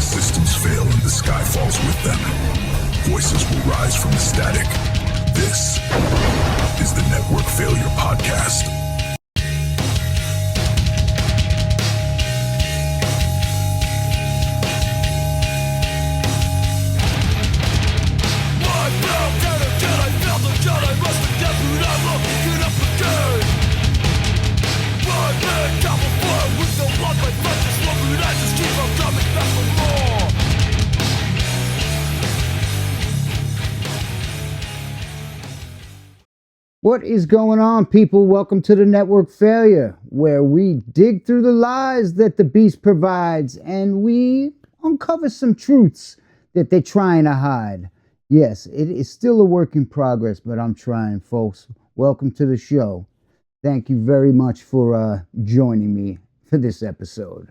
Systems fail and the sky falls with them. Voices will rise from the static. This is the Network Failure Podcast. What is going on, people? Welcome to the Network Failure, where we dig through the lies that the beast provides and we uncover some truths that they're trying to hide. Yes, it is still a work in progress, but I'm trying, folks. Welcome to the show. Thank you very much for joining me for this episode.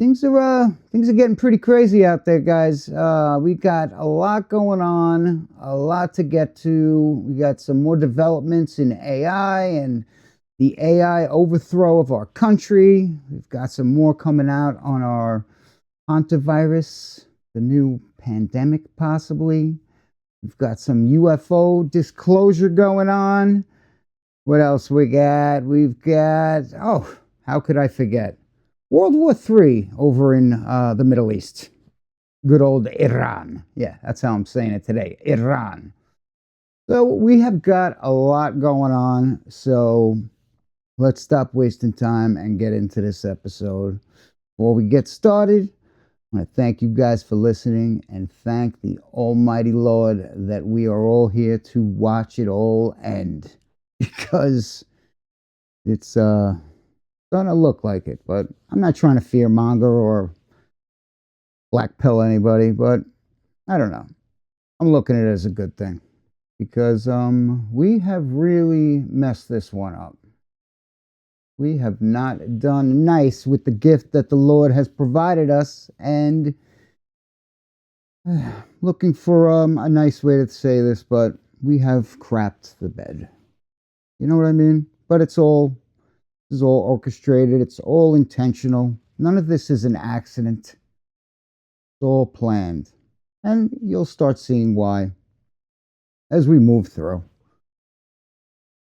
Things are getting pretty crazy out there, guys. We got a lot going on, a lot to get to. We got some more developments in AI and the AI overthrow of our country. We've got some more coming out on our Hantavirus, the new pandemic, possibly. We've got some UFO disclosure going on. What else we got? We've got, how could I forget? World War III over in the Middle East. Good old Iran. Yeah, that's how I'm saying it today. Iran. So we have got a lot going on. So let's stop wasting time and get into this episode. Before we get started, I want to thank you guys for listening and thank the Almighty Lord that we are all here to watch it all end. Because it's gonna look like it, but I'm not trying to fear monger or black pill anybody, but I don't know. I'm looking at it as a good thing because we have really messed this one up. We have not done nice with the gift that the Lord has provided us, and looking for a nice way to say this, but we have crapped the bed. You know what I mean? But this is all orchestrated. It's all intentional. None of this is an accident. It's all planned. And you'll start seeing why as we move through.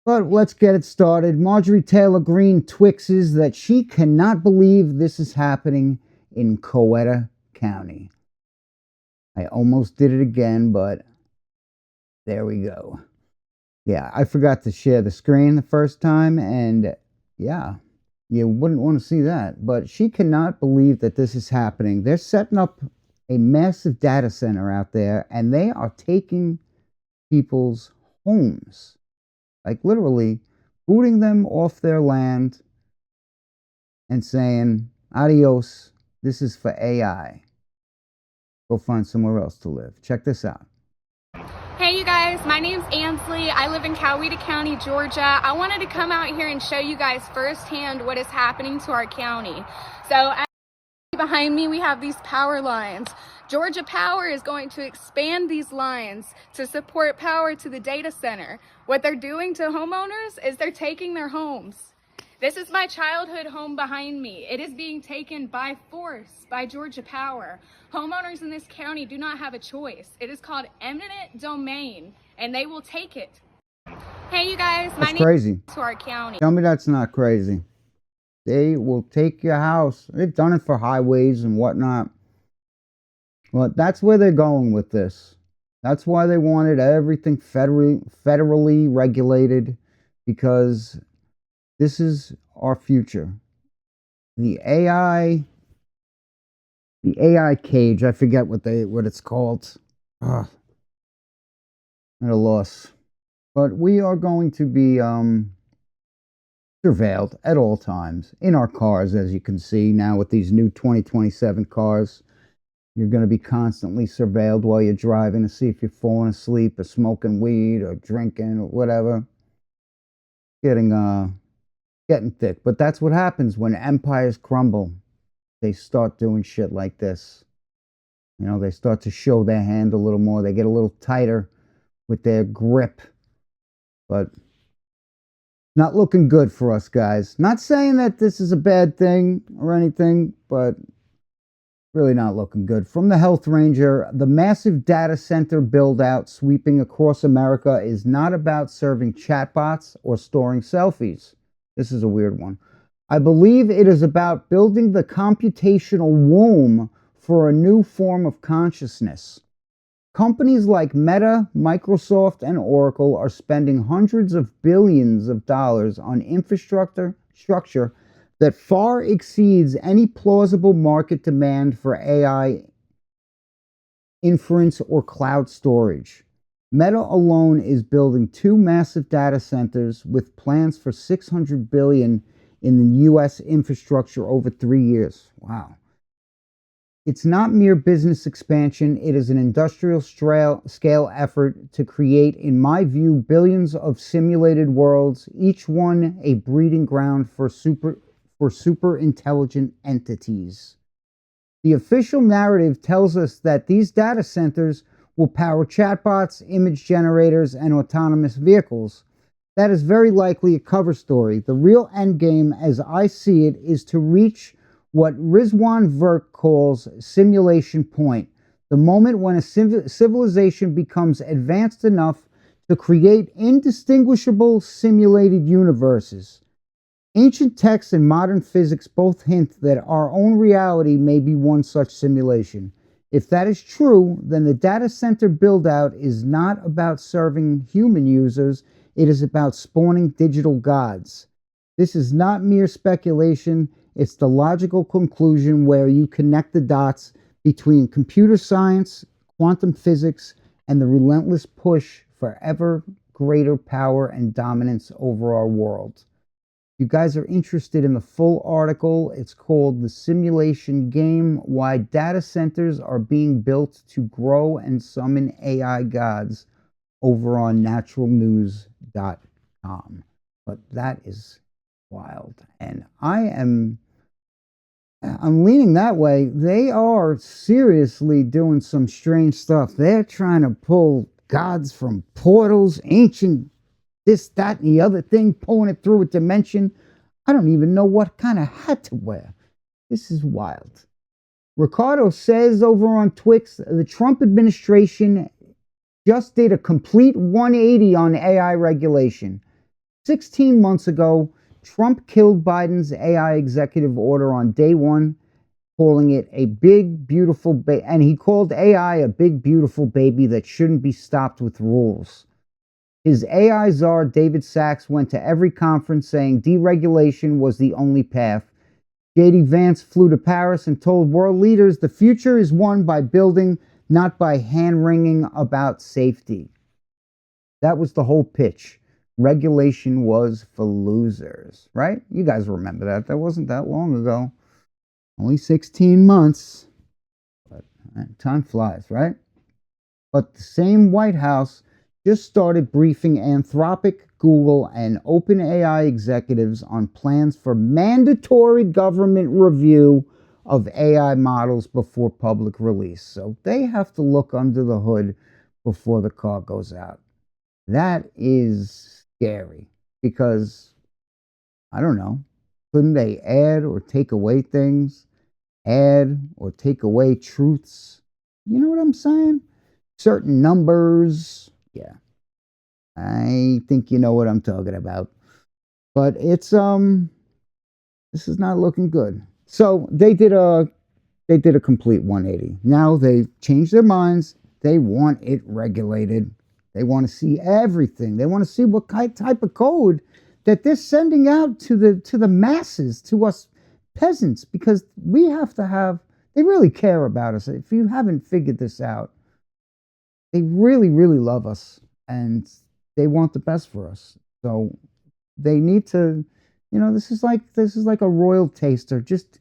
But let's get it started. Marjorie Taylor Greene twixes that she cannot believe this is happening in Coweta County. I almost did it again, but there we go. Yeah, I forgot to share the screen the first time, and yeah, you wouldn't want to see that. But she cannot believe that this is happening. They're setting up a massive data center out there, and they are taking people's homes. Like literally booting them off their land and saying, adios, this is for AI. Go find somewhere else to live. Check this out. Hey you guys, my name's Ansley. I live in Coweta County, Georgia. I wanted to come out here and show you guys firsthand what is happening to our county. So behind me we have these power lines. Georgia Power is going to expand these lines to support power to the data center. What they're doing to homeowners is they're taking their homes. This is my childhood home behind me. It is being taken by force by Georgia Power. Homeowners in this county do not have a choice. It is called eminent domain, and they will take it. Hey, you guys, my name is to our county. Tell me that's not crazy. They will take your house. They've done it for highways and whatnot. Well, that's where they're going with this. That's why they wanted everything federally regulated, because this is our future. The AI cage, I forget what it's called. At a loss. But we are going to be surveilled at all times in our cars, as you can see now with these new 2027 cars. You're going to be constantly surveilled while you're driving to see if you're falling asleep or smoking weed or drinking or whatever. Getting thick. But that's what happens when empires crumble. They start doing shit like this. You know, they start to show their hand a little more. They get a little tighter with their grip. But not looking good for us, guys. Not saying that this is a bad thing or anything, but Really not looking good. From the Health Ranger, the massive data center build out sweeping across America is not about serving chatbots or storing selfies. This is a weird one. I believe it is about building the computational womb for a new form of consciousness. Companies like Meta, Microsoft, and Oracle are spending hundreds of billions of dollars on infrastructure that far exceeds any plausible market demand for AI inference or cloud storage. Meta alone is building 2 massive data centers with plans for $600 billion in the US infrastructure over 3 years. Wow. It's not mere business expansion, it is an industrial scale effort to create, in my view, billions of simulated worlds, each one a breeding ground for super intelligent entities. The official narrative tells us that these data centers will power chatbots, image generators, and autonomous vehicles. That is very likely a cover story. The real endgame, as I see it, is to reach what Rizwan Virk calls simulation point, the moment when a civilization becomes advanced enough to create indistinguishable simulated universes. Ancient texts and modern physics both hint that our own reality may be one such simulation. If that is true, then the data center build-out is not about serving human users, it is about spawning digital gods. This is not mere speculation, it's the logical conclusion where you connect the dots between computer science, quantum physics, and the relentless push for ever greater power and dominance over our world. If you guys are interested in the full article, it's called The Simulation Game: Why Data Centers Are Being Built to Grow and Summon AI Gods, over on naturalnews.com. But that is wild. And I'm leaning that way. They are seriously doing some strange stuff. They're trying to pull gods from portals, ancient this, that, and the other thing, pulling it through a dimension. I don't even know what kind of hat to wear. This is wild. Ricardo says over on Twix, the Trump administration just did a complete 180 on AI regulation. 16 months ago, Trump killed Biden's AI executive order on day one, calling it a big, beautiful baby. And he called AI a big, beautiful baby that shouldn't be stopped with rules. His AI czar, David Sachs, went to every conference saying deregulation was the only path. J.D. Vance flew to Paris and told world leaders the future is won by building, not by hand-wringing about safety. That was the whole pitch. Regulation was for losers, right? You guys remember that. That wasn't that long ago. Only 16 months. But time flies, right? But the same White House just started briefing Anthropic, Google, and OpenAI executives on plans for mandatory government review of AI models before public release. So they have to look under the hood before the car goes out. That is scary because, I don't know, couldn't they add or take away things? Add or take away truths? You know what I'm saying? Certain numbers. Yeah. I think you know what I'm talking about. But it's this is not looking good. So they did a complete 180. Now they've changed their minds. They want it regulated. They want to see everything. They want to see what type of code that they're sending out to the masses, to us peasants, because we have to have, they really care about us. If you haven't figured this out, they really, really love us and they want the best for us. So they need to, this is like a royal taster, just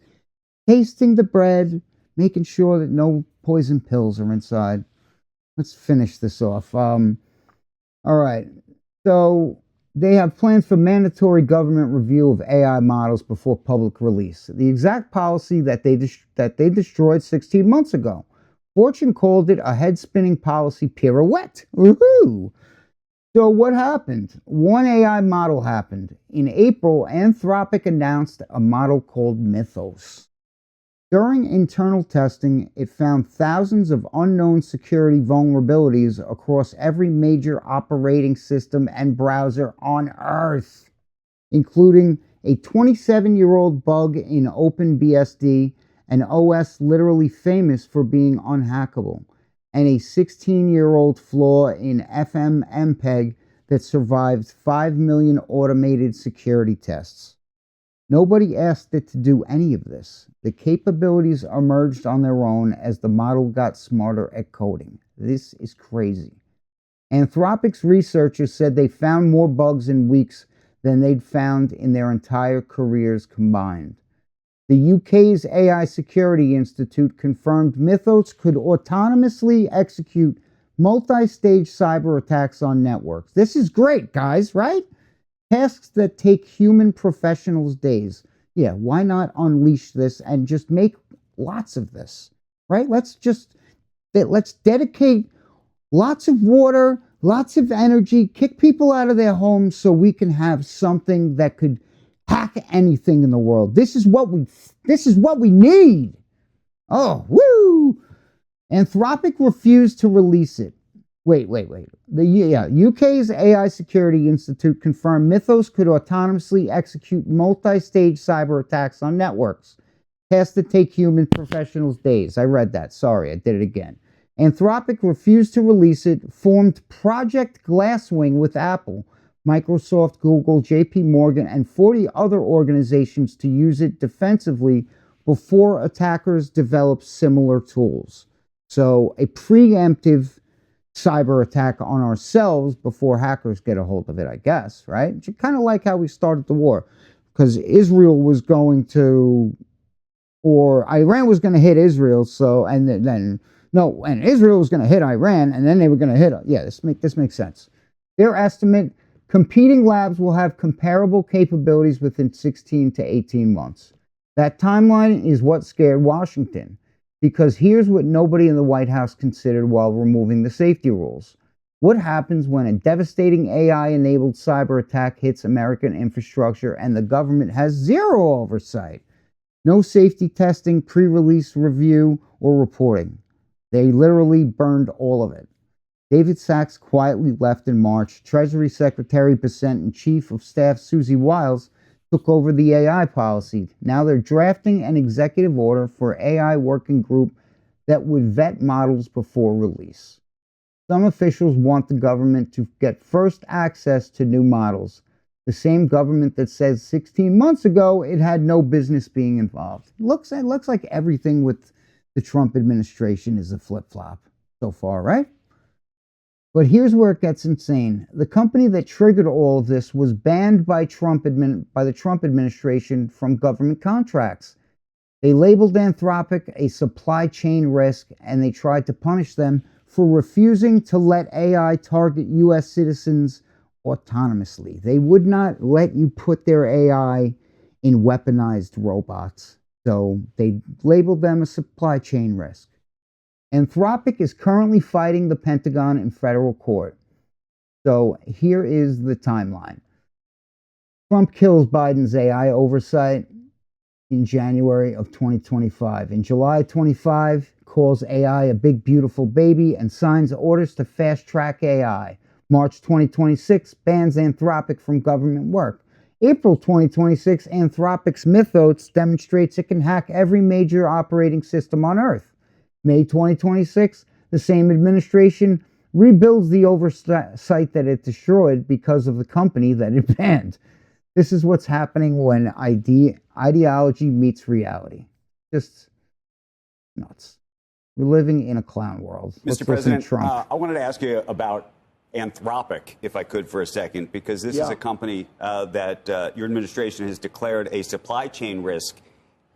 tasting the bread, making sure that no poison pills are inside. Let's finish this off. All right. So they have plans for mandatory government review of AI models before public release. The exact policy that they destroyed 16 months ago. Fortune called it a head-spinning policy pirouette. Woohoo! So what happened? One AI model happened. In April, Anthropic announced a model called Mythos. During internal testing, it found thousands of unknown security vulnerabilities across every major operating system and browser on Earth, including a 27-year-old bug in OpenBSD, an OS literally famous for being unhackable, and a 16-year-old flaw in FMMPEG that survived 5 million automated security tests. Nobody asked it to do any of this. The capabilities emerged on their own as the model got smarter at coding. This is crazy. Anthropic's researchers said they found more bugs in weeks than they'd found in their entire careers combined. The UK's AI Security Institute confirmed Mythos could autonomously execute multi-stage cyber attacks on networks. This is great, guys, right? Tasks that take human professionals days. Yeah, why not unleash this and just make lots of this, right? Let's dedicate lots of water, lots of energy, kick people out of their homes so we can have something that could hack anything in the world. This is what we need. Oh, woo! Anthropic refused to release it. Wait. The UK's AI Security Institute confirmed Mythos could autonomously execute multi-stage cyber attacks on networks. Tasks that take human professionals days. I read that. Sorry, I did it again. Anthropic refused to release it, formed Project Glasswing with Apple, Microsoft, Google, JP Morgan, and 40 other organizations to use it defensively before attackers develop similar tools. So a preemptive cyber attack on ourselves before hackers get a hold of it, I guess, right? It's kind of like how we started the war, because Israel was going to, or Iran was going to hit Israel, and Israel was going to hit Iran, and then they were going to hit, this makes sense. Their estimate, competing labs will have comparable capabilities within 16 to 18 months. That timeline is what scared Washington. Because here's what nobody in the White House considered while removing the safety rules. What happens when a devastating AI-enabled cyber attack hits American infrastructure and the government has zero oversight? No safety testing, pre-release review, or reporting. They literally burned all of it. David Sachs quietly left in March. Treasury Secretary Bessent and Chief of Staff Susie Wiles took over the AI policy. Now they're drafting an executive order for AI working group that would vet models before release. Some officials want the government to get first access to new models. The same government that says 16 months ago it had no business being involved. It looks like everything with the Trump administration is a flip-flop so far, right? But here's where it gets insane. The company that triggered all of this was banned by the Trump administration from government contracts. They labeled Anthropic a supply chain risk, and they tried to punish them for refusing to let AI target U.S. citizens autonomously. They would not let you put their AI in weaponized robots. So they labeled them a supply chain risk. Anthropic is currently fighting the Pentagon in federal court. So here is the timeline. Trump kills Biden's AI oversight in January of 2025. In July 25, calls AI a big beautiful baby and signs orders to fast-track AI. March 2026, bans Anthropic from government work. April 2026, Anthropic's Mythos demonstrates it can hack every major operating system on Earth. May 2026, the same administration rebuilds the oversight that it destroyed because of the company that it banned. This is what's happening when ideology meets reality. Just nuts. We're living in a clown world. Mr. President, I wanted to ask you about Anthropic, if I could, for a second, because this is a company that your administration has declared a supply chain risk.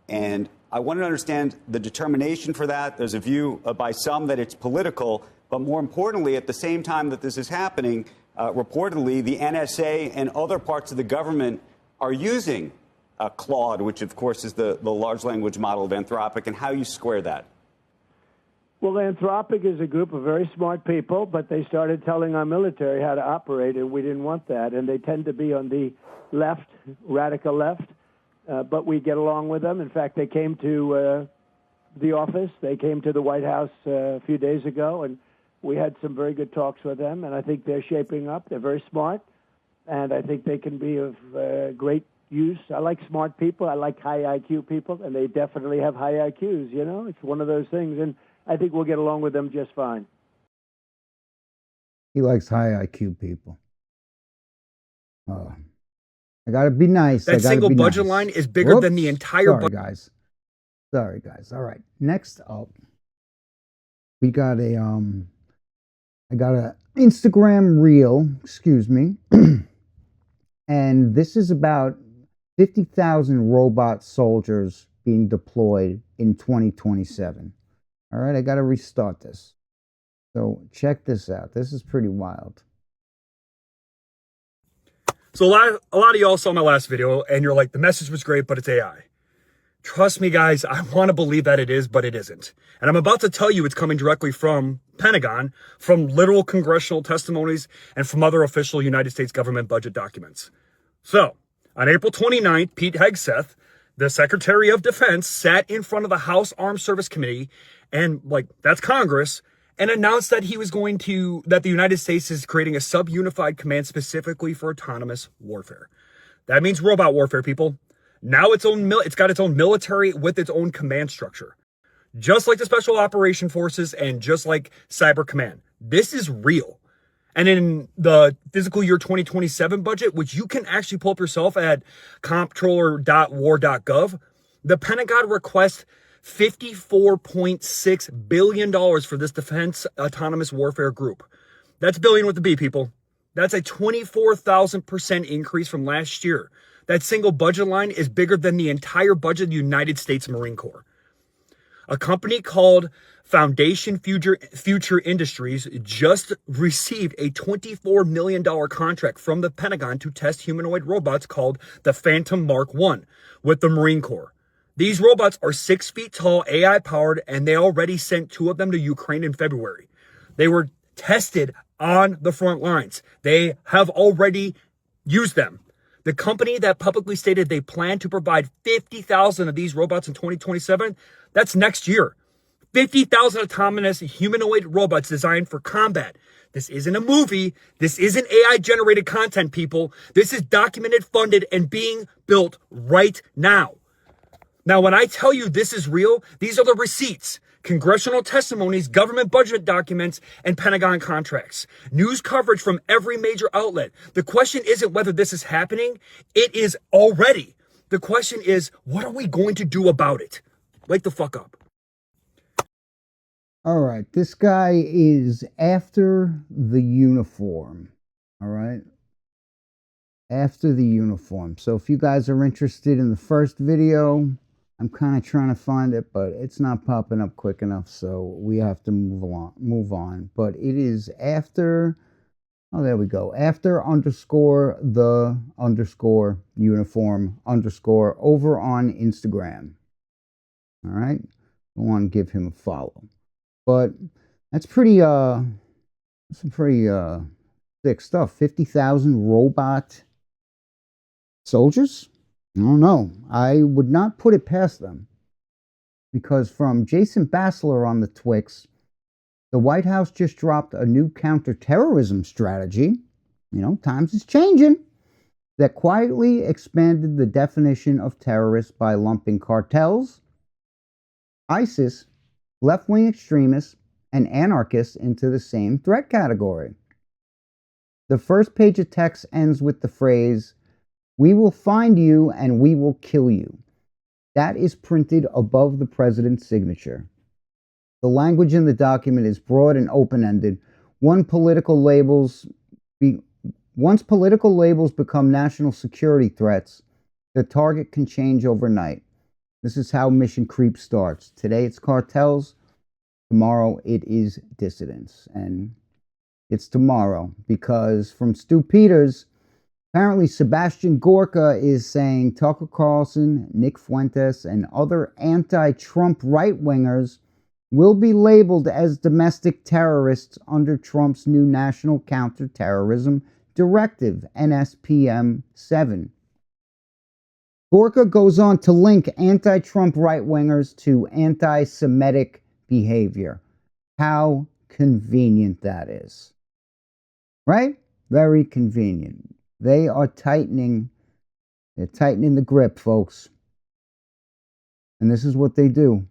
And I wanted to understand the determination for that. There's a view by some that it's political, but more importantly, at the same time that this is happening, reportedly, the NSA and other parts of the government are using Claude, which, of course, is the large language model of Anthropic, and how you square that. Well, Anthropic is a group of very smart people, but they started telling our military how to operate, and we didn't want that. And they tend to be on the left, radical left, but we get along with them. In fact, they came to the office. They came to the White House a few days ago, and we had some very good talks with them, and I think they're shaping up. They're very smart, and I think they can be of great use. I like smart people. I like high IQ people, and they definitely have high IQs, you know? It's one of those things, and I think we'll get along with them just fine. He likes high IQ people. I got to be nice. That single budget line is bigger than the entire budget. Sorry, guys. All right. Next up, we got I got a Instagram reel, excuse me. And this is about 50,000 robot soldiers being deployed in 2027. All right, I got to restart this. So check this out. This is pretty wild. So a lot of y'all saw my last video and you're like, the message was great, but it's AI. Trust me, guys, I want to believe that it is, but it isn't. And I'm about to tell you it's coming directly from Pentagon, from literal congressional testimonies, and from other official United States government budget documents. So, on April 29th, Pete Hegseth, the Secretary of Defense, sat in front of the House Armed Service Committee, and that's Congress, and announced that that the United States is creating a sub-unified command specifically for autonomous warfare. That means robot warfare, people. Now it's got its own military with its own command structure. Just like the Special Operation Forces and just like Cyber Command. This is real. And in the fiscal year 2027 budget, which you can actually pull up yourself at comptroller.war.gov, the Pentagon requests $54.6 billion for this Defense Autonomous Warfare Group. That's billion with the B, people. That's a 24,000% increase from last year. That single budget line is bigger than the entire budget of the United States Marine Corps. A company called Foundation Future Industries just received a $24 million contract from the Pentagon to test humanoid robots called the Phantom Mark I with the Marine Corps. These robots are 6 feet tall, AI powered, and they already sent 2 of them to Ukraine in February. They were tested on the front lines. They have already used them. The company that publicly stated they plan to provide 50,000 of these robots in 2027, that's next year. 50,000 autonomous humanoid robots designed for combat. This isn't a movie. This isn't AI-generated content, people. This is documented, funded, and being built right now. Now, when I tell you this is real, these are the receipts, congressional testimonies, government budget documents, and Pentagon contracts. News coverage from every major outlet. The question isn't whether this is happening. It is already. The question is, what are we going to do about it? Wake the fuck up. All right, this guy is after the uniform. All right. After the uniform. So if you guys are interested in the first video, I'm kind of trying to find it, but it's not popping up quick enough, so we have to move on. But it is after, oh, there we go. After _ the _ uniform _ over on Instagram. All right. I want to give him a follow. But that's pretty, some pretty thick stuff. 50,000 robot soldiers? I don't know. I would not put it past them. Because from Jason Bassler on the Twix, the White House just dropped a new counterterrorism strategy. You know, times is changing. That quietly expanded the definition of terrorists by lumping cartels, ISIS, left-wing extremists, and anarchists into the same threat category. The first page of text ends with the phrase, "We will find you and we will kill you." That is printed above the president's signature. The language in the document is broad and open-ended. Once political labels become national security threats, the target can change overnight. This is how mission creep starts. Today it's cartels. Tomorrow it is dissidents. And it's tomorrow because from Stu Peters, apparently Sebastian Gorka is saying Tucker Carlson, Nick Fuentes, and other anti-Trump right-wingers will be labeled as domestic terrorists under Trump's new National Counterterrorism Directive, NSPM 7. Gorka goes on to link anti-Trump right-wingers to anti-Semitic behavior. How convenient that is. Right? Very convenient. They are tightening. They're tightening the grip, folks. And this is what they do.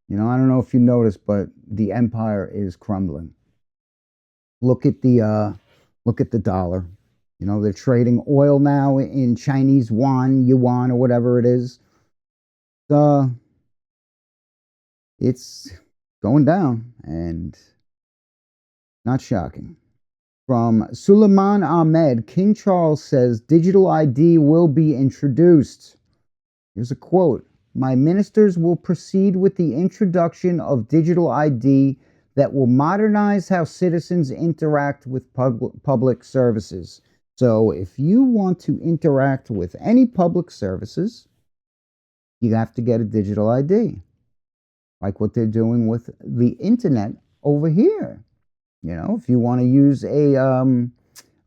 You know, I don't know if you noticed, but the empire is crumbling. Look at the dollar. You know, they're trading oil now in Chinese yuan, or whatever it is. It's going down, and not shocking. From Suleiman Ahmed, King Charles says digital ID will be introduced. Here's a quote. My ministers will proceed with the introduction of digital ID that will modernize how citizens interact with public services. So if you want to interact with any public services, you have to get a digital ID, like what they're doing with the internet over here. You know, if you want to use a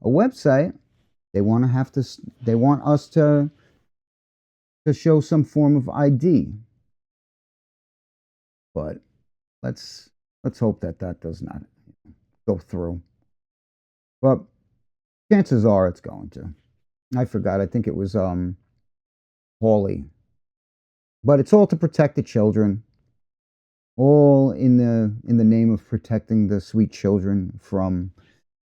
website, they want us to show some form of ID. But let's hope that does not go through. But chances are it's going to. I forgot. I think it was Hawley. But it's all to protect the children. All in the name of protecting the sweet children from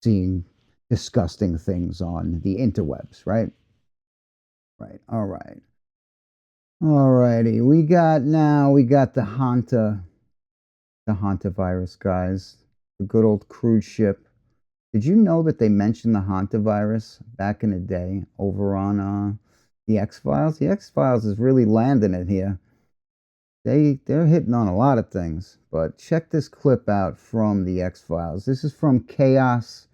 seeing disgusting things on the interwebs, right? Right. All right. Alrighty. We got the Hantavirus, guys. The good old cruise ship. Did you know that they mentioned the Hantavirus back in the day over on the X-Files? The X-Files is really landing it here. They're hitting on a lot of things, but check this clip out from the X-Files. This is from Chaos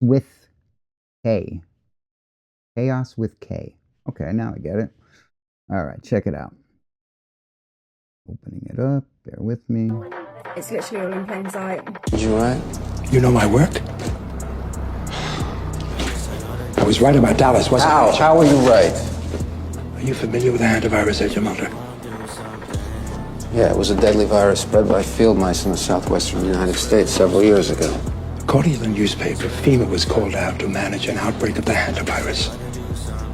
with K. Chaos with K. Okay, now I get it. All right, check it out. Opening it up. Bear with me. It's literally all in plain sight. Did you write? You know my work? I was right about Dallas, wasn't I? How were you right? Are you familiar with the Hantavirus, Agent Mulder? Yeah, it was a deadly virus spread by field mice in the southwestern United States several years ago. According to the newspaper, FEMA was called out to manage an outbreak of the Hantavirus.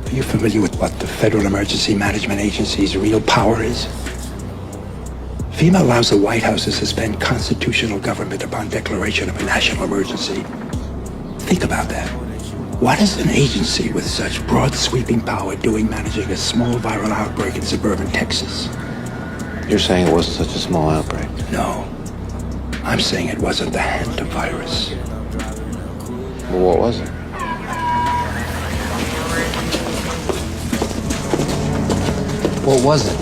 Are you familiar with what the Federal Emergency Management Agency's real power is? FEMA allows the White House to suspend constitutional government upon declaration of a national emergency. Think about that. What is an agency with such broad sweeping power doing managing a small viral outbreak in suburban Texas? You're saying it wasn't such a small outbreak? No. I'm saying it wasn't the Hantavirus. Well, what was it? What was it?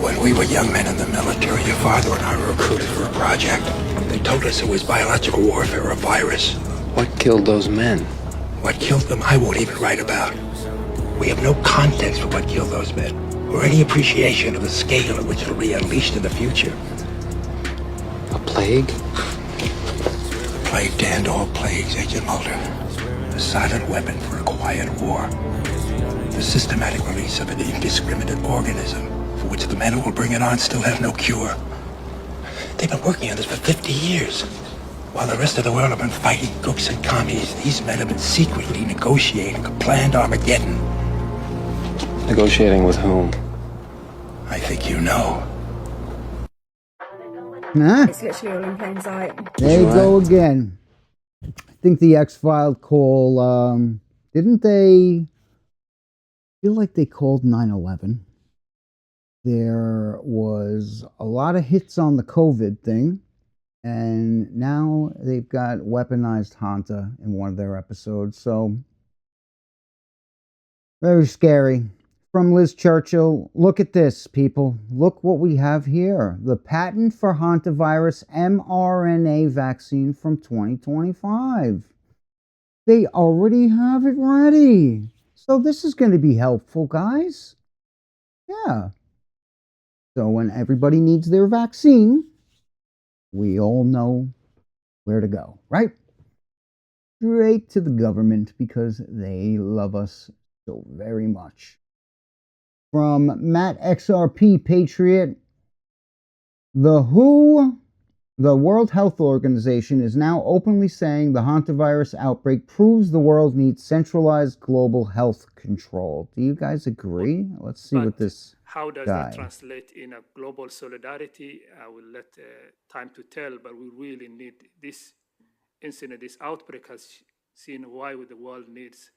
When we were young men in the military, your father and I were recruited for a project. They told us it was biological warfare, a virus. What killed those men? What killed them, I won't even write about. We have no context for what killed those men, or any appreciation of the scale at which it'll be unleashed in the future. A plague? The plague to end all plagues, Agent Mulder. A silent weapon for a quiet war. The systematic release of an indiscriminate organism for which the men who will bring it on still have no cure. They've been working on this for 50 years. While the rest of the world have been fighting crooks and commies, these men have been secretly negotiating a planned Armageddon. Negotiating with whom? I think you know. Huh? It's literally all in plain sight. There you go again. I think the X-Files call, didn't they feel like they called 9/11? There was a lot of hits on the COVID thing, and now they've got weaponized Hanta in one of their episodes, so very scary. From Liz Churchill, look at this, people. Look what we have here. The patent for Hantavirus mRNA vaccine from 2025. They already have it ready. So this is going to be helpful, guys. Yeah. So when everybody needs their vaccine, we all know where to go, right? straight to the government because they love us so very much. From Matt XRP Patriot, the World Health Organization, is now openly saying the hantavirus outbreak proves the world needs centralized global health control. Do you guys agree? Let's see what this how does guy. that translate in a global solidarity? I will let time to tell, but we really need this incident, this outbreak has seen why the world needs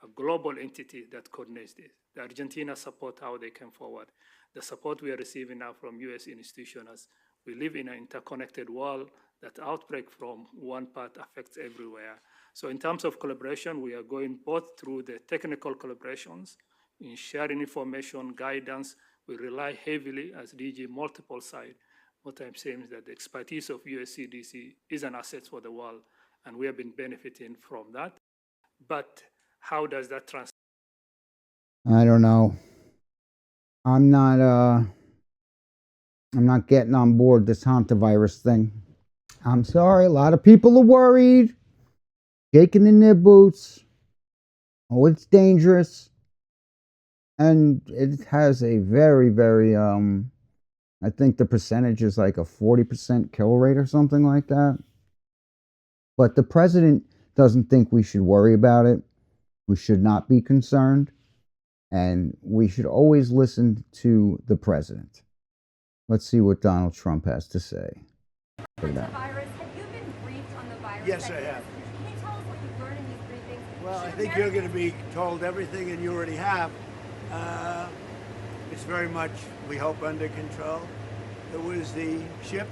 a global entity that coordinates this. The Argentina support how they came forward. The support we are receiving now from U.S. institutions. We live in an interconnected world. That outbreak from one part affects everywhere. So in terms of collaboration, we are going both through the technical collaborations, in sharing information, guidance. We rely heavily as DG multiple sides. What I'm saying is that the expertise of USCDC is an asset for the world, and we have been benefiting from that. But how does that translate? I don't know. I'm not getting on board this hantavirus thing. I'm sorry, a lot of people are worried, shaking in their boots. Oh, it's dangerous. And it has a very, very, I think the percentage is like a 40% kill rate or something like that. But the president doesn't think we should worry about it. We should not be concerned. And we should always listen to the president. Let's see what Donald Trump has to say. Virus. Have you been briefed on the virus? Yes, I have. Can you tell us what you've learned in these briefings? Well, I think you're going to be told everything, and you already have. It's very much, we hope, under control. It was the ship,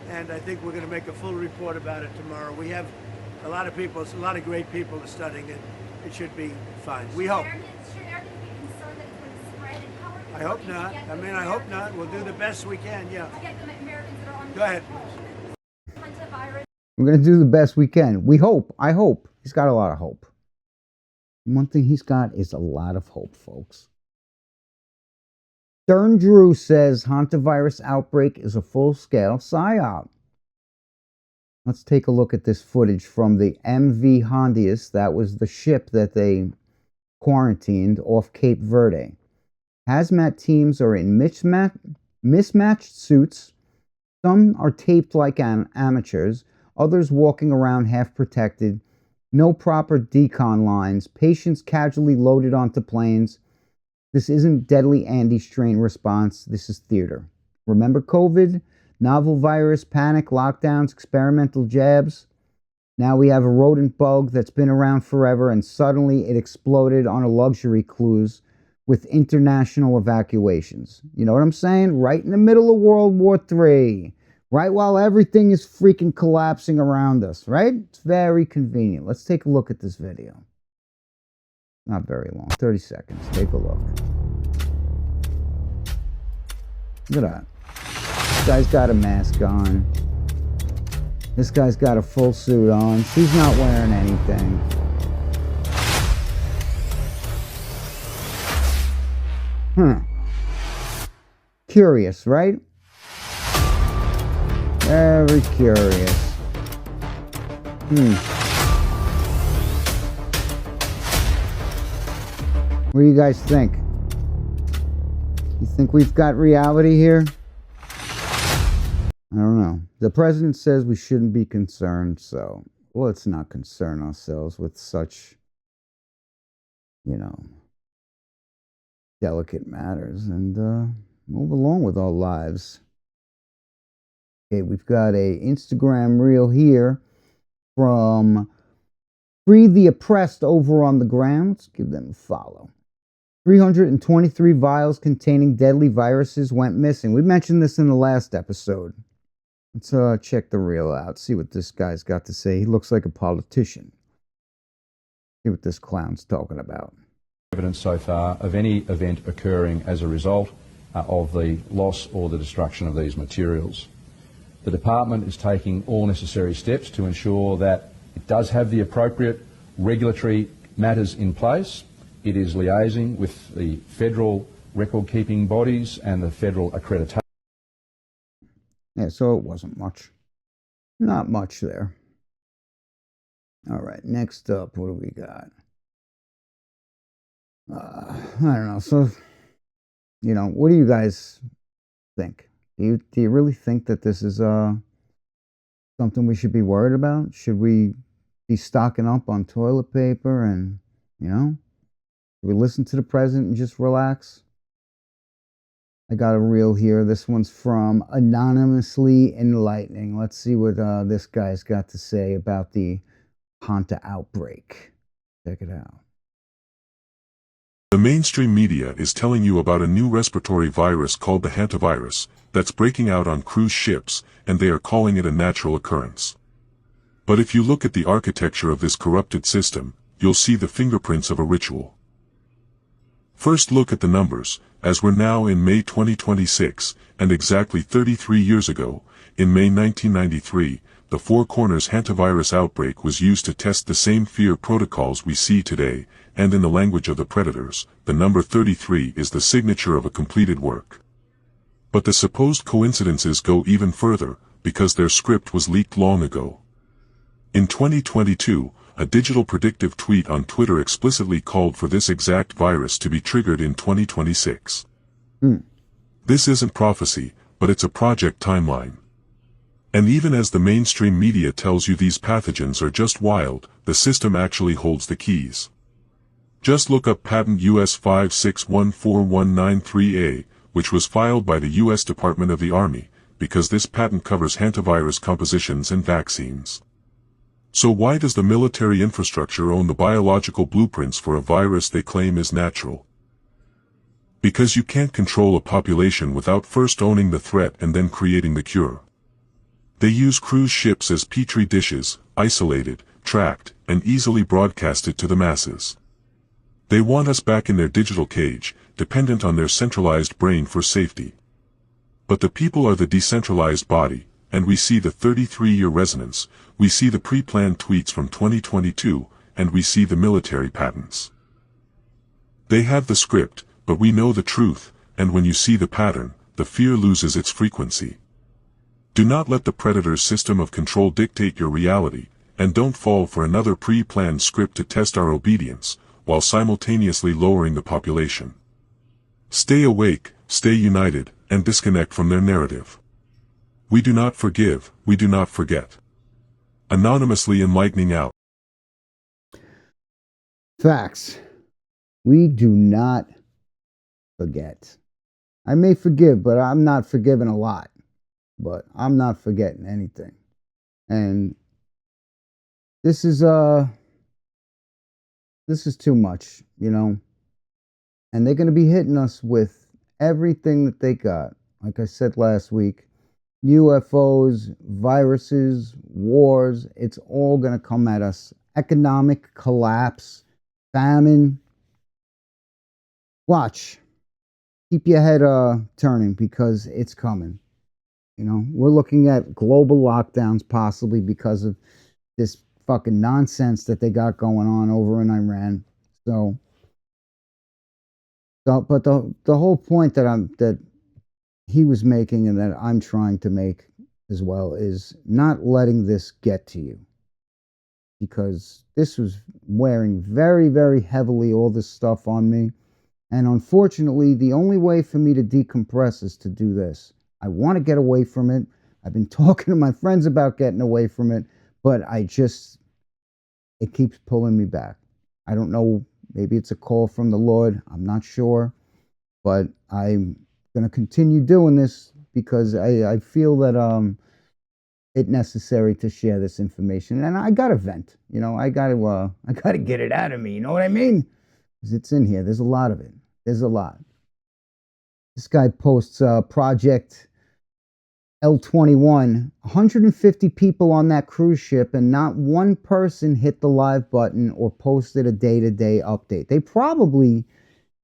and I think we're going to make a full report about it tomorrow. We have a lot of people, a lot of great people are studying it. It should be fine. We hope. Should Americans be concerned that it's going to spread? And how are you I hope looking to not. get I those mean, I hope Americans not. We'll do the best we can, yeah. to get the Americans that are on Go ahead. Hantavirus. We're going to do the best we can. We hope. I hope. He's got a lot of hope. One thing he's got is a lot of hope, folks. Stern Drew says hantavirus outbreak is a full-scale psyop. Let's take a look at this footage from the MV Hondius. That was the ship that they quarantined off Cape Verde. Hazmat teams are in mismatched suits. Some are taped like amateurs. Others walking around half protected. No proper decon lines. Patients casually loaded onto planes. This isn't deadly Andy strain response. This is theater. Remember COVID? Novel virus, panic, lockdowns, experimental jabs. Now we have a rodent bug that's been around forever, and suddenly it exploded on a luxury cruise with international evacuations. You know what I'm saying? Right in the middle of World War III. Right while everything is freaking collapsing around us, right? It's very convenient. Let's take a look at this video. Not very long, 30 seconds. Take a look. Look at that. This guy's got a mask on. This guy's got a full suit on. She's not wearing anything. Curious, right? Very curious. What do you guys think? You think we've got reality here? I don't know. The president says we shouldn't be concerned, so let's not concern ourselves with such, delicate matters and move along with our lives. Okay, we've got a Instagram reel here from Free the Oppressed over on the ground. Let's give them a follow. 323 vials containing deadly viruses went missing. We mentioned this in the last episode. Let's check the reel out, see what this guy's got to say. He looks like a politician. See what this clown's talking about. Evidence so far of any event occurring as a result of the loss or the destruction of these materials. The department is taking all necessary steps to ensure that it does have the appropriate regulatory matters in place. It is liaising with the federal record-keeping bodies and the federal accreditation. Yeah, so it wasn't much. Not much there. All right, next up, what do we got? I don't know. So, what do you guys think? Do you really think that this is something we should be worried about? Should we be stocking up on toilet paper and, should we listen to the president and just relax? I got a reel here. This one's from Anonymously Enlightening. Let's see what this guy's got to say about the Hanta outbreak. Check it out. The mainstream media is telling you about a new respiratory virus called the Hantavirus that's breaking out on cruise ships, and they are calling it a natural occurrence. But if you look at the architecture of this corrupted system, you'll see the fingerprints of a ritual. First, look at the numbers, as we're now in May 2026, and exactly 33 years ago, in May 1993, the Four Corners Hantavirus outbreak was used to test the same fear protocols we see today, and in the language of the predators, the number 33 is the signature of a completed work. But the supposed coincidences go even further, because their script was leaked long ago. In 2022, a digital predictive tweet on Twitter explicitly called for this exact virus to be triggered in 2026. This isn't prophecy, but it's a project timeline. And even as the mainstream media tells you these pathogens are just wild, the system actually holds the keys. Just look up patent US 5614193A, which was filed by the US Department of the Army, because this patent covers hantavirus compositions and vaccines. So why does the military infrastructure own the biological blueprints for a virus they claim is natural? Because you can't control a population without first owning the threat and then creating the cure. They use cruise ships as petri dishes, isolated, tracked, and easily broadcasted to the masses. They want us back in their digital cage, dependent on their centralized brain for safety. But the people are the decentralized body, and we see the 33-year resonance, we see the pre-planned tweets from 2022, and we see the military patents. They have the script, but we know the truth, and when you see the pattern, the fear loses its frequency. Do not let the predator's system of control dictate your reality, and don't fall for another pre-planned script to test our obedience, while simultaneously lowering the population. Stay awake, stay united, and disconnect from their narrative. We do not forgive, we do not forget. Anonymously Enlightening out. Facts. We do not forget. I may forgive, but I'm not forgiving a lot. But I'm not forgetting anything. And this is too much, And they're going to be hitting us with everything that they got. Like I said last week, UFOs, viruses, wars, it's all going to come at us. Economic collapse, famine. Watch. Keep your head turning because it's coming. We're looking at global lockdowns possibly because of this fucking nonsense that they got going on over in Iran. But the whole point that he was making and that I'm trying to make as well is not letting this get to you, because this was wearing very, very heavily, all this stuff on me. And unfortunately, the only way for me to decompress is to do this. I want to get away from it. I've been talking to my friends about getting away from it, but it keeps pulling me back. I don't know, maybe it's a call from the Lord. I'm not sure, but I'm going to continue doing this because I feel that it's necessary to share this information. And I got to vent, I got to get it out of me. You know what I mean? Because it's in here. There's a lot of it. There's a lot. This guy posts Project L21, 150 people on that cruise ship, and not one person hit the live button or posted a day-to-day update. They probably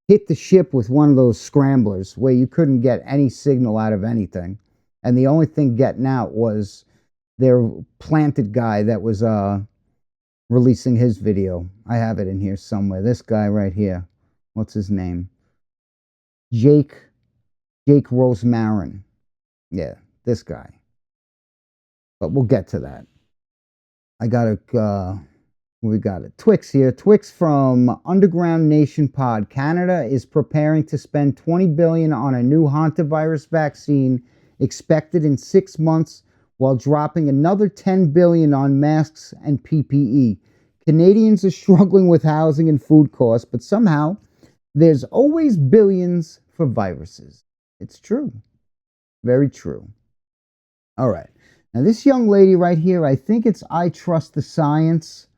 hit the ship with one of those scramblers where you couldn't get any signal out of anything. And the only thing getting out was their planted guy that was releasing his video. I have it in here somewhere. This guy right here. What's his name? Jake Rosemarin. Yeah, this guy. But we'll get to that. I gotta We got it. Twix here. Twix from Underground Nation Pod. Canada is preparing to spend $20 billion on a new hantavirus vaccine expected in 6 months, while dropping another $10 billion on masks and PPE. Canadians are struggling with housing and food costs, but somehow there's always billions for viruses. It's true. Very true. All right. Now this young lady right here, I think it's I Trust the Science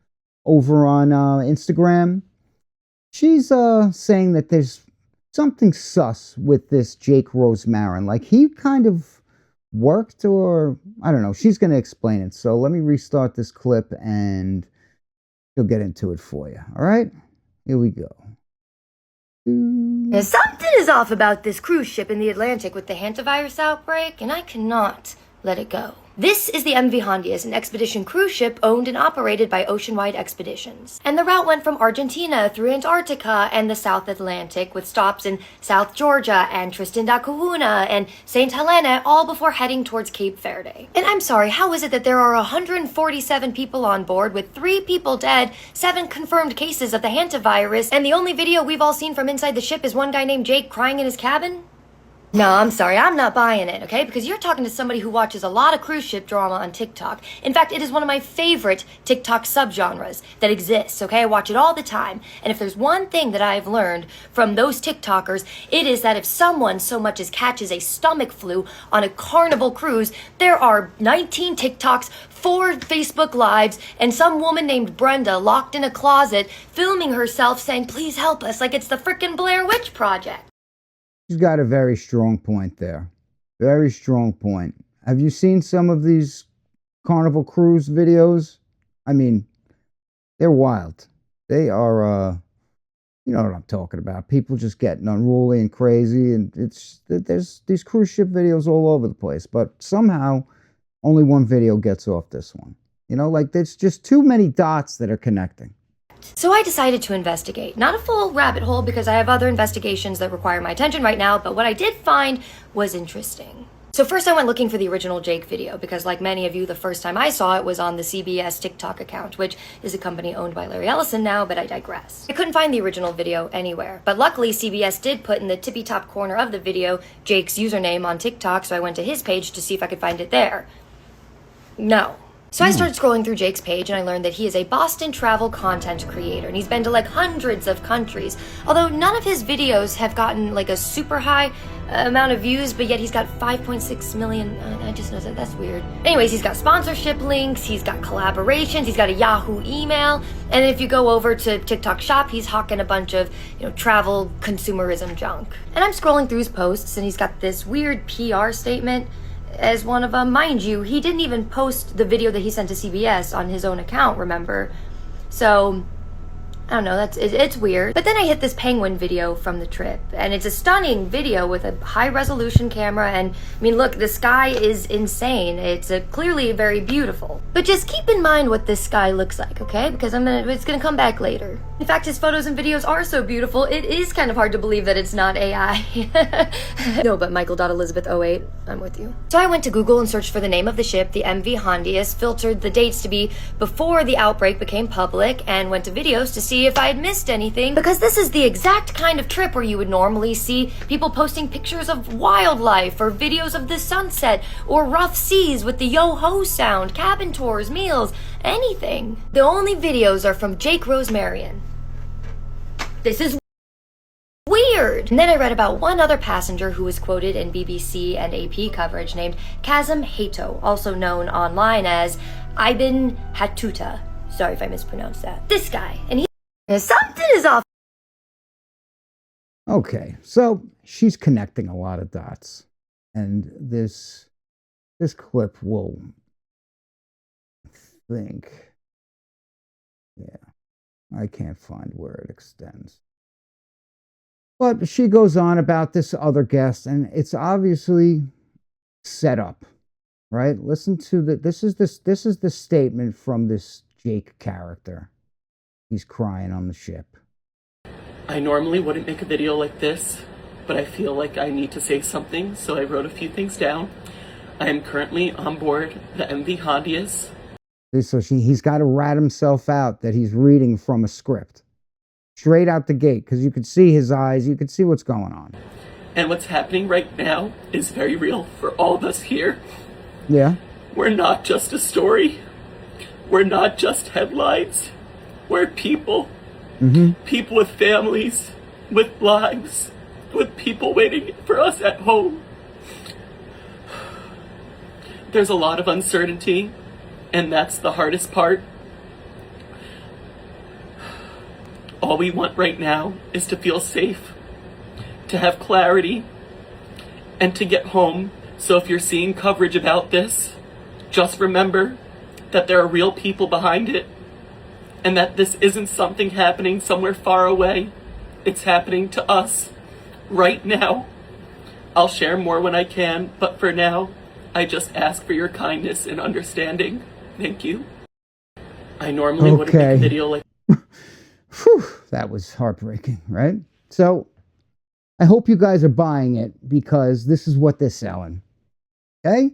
over on Instagram. She's saying that there's something sus with this Jake Rosemarin. Like he kind of worked, or I don't know. She's going to explain it. So let me restart this clip and she'll get into it for you. All right? Here we go. Now, something is off about this cruise ship in the Atlantic with the hantavirus outbreak, and I cannot let it go. This is the MV Hondias, an expedition cruise ship owned and operated by Oceanwide Expeditions. And the route went from Argentina through Antarctica and the South Atlantic, with stops in South Georgia and Tristan da Cunha and St. Helena, all before heading towards Cape Verde. And I'm sorry, how is it that there are 147 people on board, with 3 people dead, 7 confirmed cases of the hantavirus, and the only video we've all seen from inside the ship is one guy named Jake crying in his cabin? No, I'm sorry, I'm not buying it, okay? Because you're talking to somebody who watches a lot of cruise ship drama on TikTok. In fact, it is one of my favorite TikTok subgenres that exists, okay? I watch it all the time. And if there's one thing that I've learned from those TikTokers, it is that if someone so much as catches a stomach flu on a Carnival cruise, there are 19 TikToks, 4 Facebook Lives, and some woman named Brenda locked in a closet filming herself saying, "Please help us," like it's the frickin' Blair Witch Project. She's got a very strong point there. Very strong point. Have you seen some of these Carnival Cruise videos? I mean, they're wild. They are, you know what I'm talking about. People just getting unruly and crazy, and there's these cruise ship videos all over the place, but somehow only one video gets off this one. You know, like there's just too many dots that are connecting. So I decided to investigate. Not a full rabbit hole because I have other investigations that require my attention right now, but what I did find was interesting. So first I went looking for the original Jake video because, like many of you, the first time I saw it was on the CBS TikTok account, which is a company owned by Larry Ellison now, but I digress. I couldn't find the original video anywhere, but luckily CBS did put in the tippy top corner of the video Jake's username on TikTok, so I went to his page to see if I could find it there. No. So I started scrolling through Jake's page and I learned that he is a Boston travel content creator and he's been to like hundreds of countries. Although none of his videos have gotten like a super high amount of views, but yet he's got 5.6 million. I just know that's weird. Anyways, he's got sponsorship links, he's got collaborations, he's got a Yahoo email, and if you go over to TikTok Shop, he's hawking a bunch of, you know, travel consumerism junk. And I'm scrolling through his posts and he's got this weird PR statement as one of them. Mind you, he didn't even post the video that he sent to CBS on his own account, remember? So I don't know, it's weird. But then I hit this penguin video from the trip, and it's a stunning video with a high resolution camera, and I mean, look, the sky is insane. It's clearly very beautiful. But just keep in mind what this sky looks like, okay? Because it's gonna come back later. In fact, his photos and videos are so beautiful, it is kind of hard to believe that it's not AI. No, but Michael.Elizabeth08, I'm with you. So I went to Google and searched for the name of the ship, the MV Hondias, filtered the dates to be before the outbreak became public, and went to videos to see if I had missed anything, because this is the exact kind of trip where you would normally see people posting pictures of wildlife or videos of the sunset or rough seas with the yo-ho sound, cabin tours, meals, anything. The only videos are from Jake Rosemarin. This is weird. And then I read about one other passenger who was quoted in BBC and AP coverage named Kazim Hato, also known online as Ibn Hattuta. Sorry if I mispronounced that. This guy, and he... Something is off. Okay, so she's connecting a lot of dots, and this clip will, I think, yeah, I can't find where it extends. But she goes on about this other guest, and it's obviously set up, right? Listen to this is the statement from this Jake character. He's crying on the ship. I normally wouldn't make a video like this, but I feel like I need to say something, so I wrote a few things down. I am currently on board the MV Hondias. So he's got to rat himself out that he's reading from a script. Straight out the gate, because you could see his eyes, you could see what's going on. And what's happening right now is very real for all of us here. Yeah. We're not just a story. We're not just headlines. We're people. People with families, with lives, with people waiting for us at home. There's a lot of uncertainty, and that's the hardest part. All we want right now is to feel safe, to have clarity, and to get home. So if you're seeing coverage about this, just remember that there are real people behind it, and that this isn't something happening somewhere far away. It's happening to us right now. I'll share more when I can, but for now, I just ask for your kindness and understanding. Thank you. I normally wouldn't make a video like... Whew, that was heartbreaking, right? So, I hope you guys are buying it, because this is what they're selling. Okay?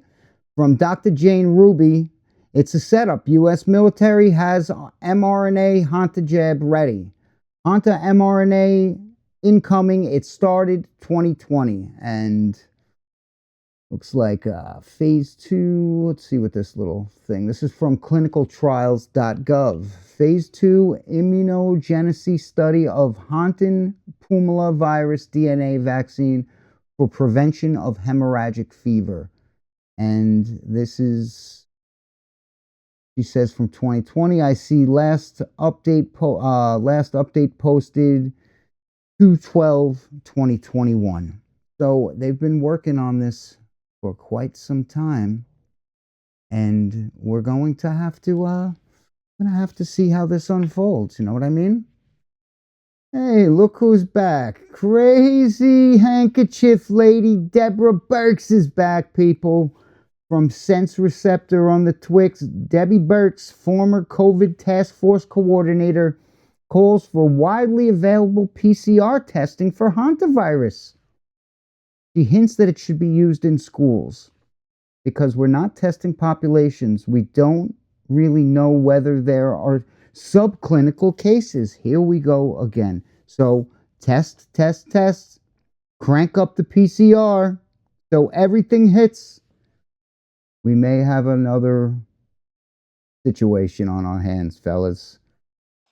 From Dr. Jane Ruby, it's a setup. U.S. military has mRNA Hanta jab ready. Hanta mRNA incoming. It started 2020. And looks like phase 2. Let's see what this little thing. This is from clinicaltrials.gov. Phase 2 immunogenicity study of Hantavirus DNA vaccine for prevention of hemorrhagic fever. And this is, she says, from 2020. I see last update posted 2/12/2021. So they've been working on this for quite some time, and we're going to have to see how this unfolds. You know what I mean? Hey, look who's back. Crazy handkerchief lady Deborah Birx is back, people. From Sense Receptor on the Twix, Debbie Birx, former COVID task force coordinator, calls for widely available PCR testing for hantavirus. She hints that it should be used in schools because we're not testing populations. We don't really know whether there are subclinical cases. Here we go again. So test, crank up the PCR so everything hits. We may have another situation on our hands, fellas,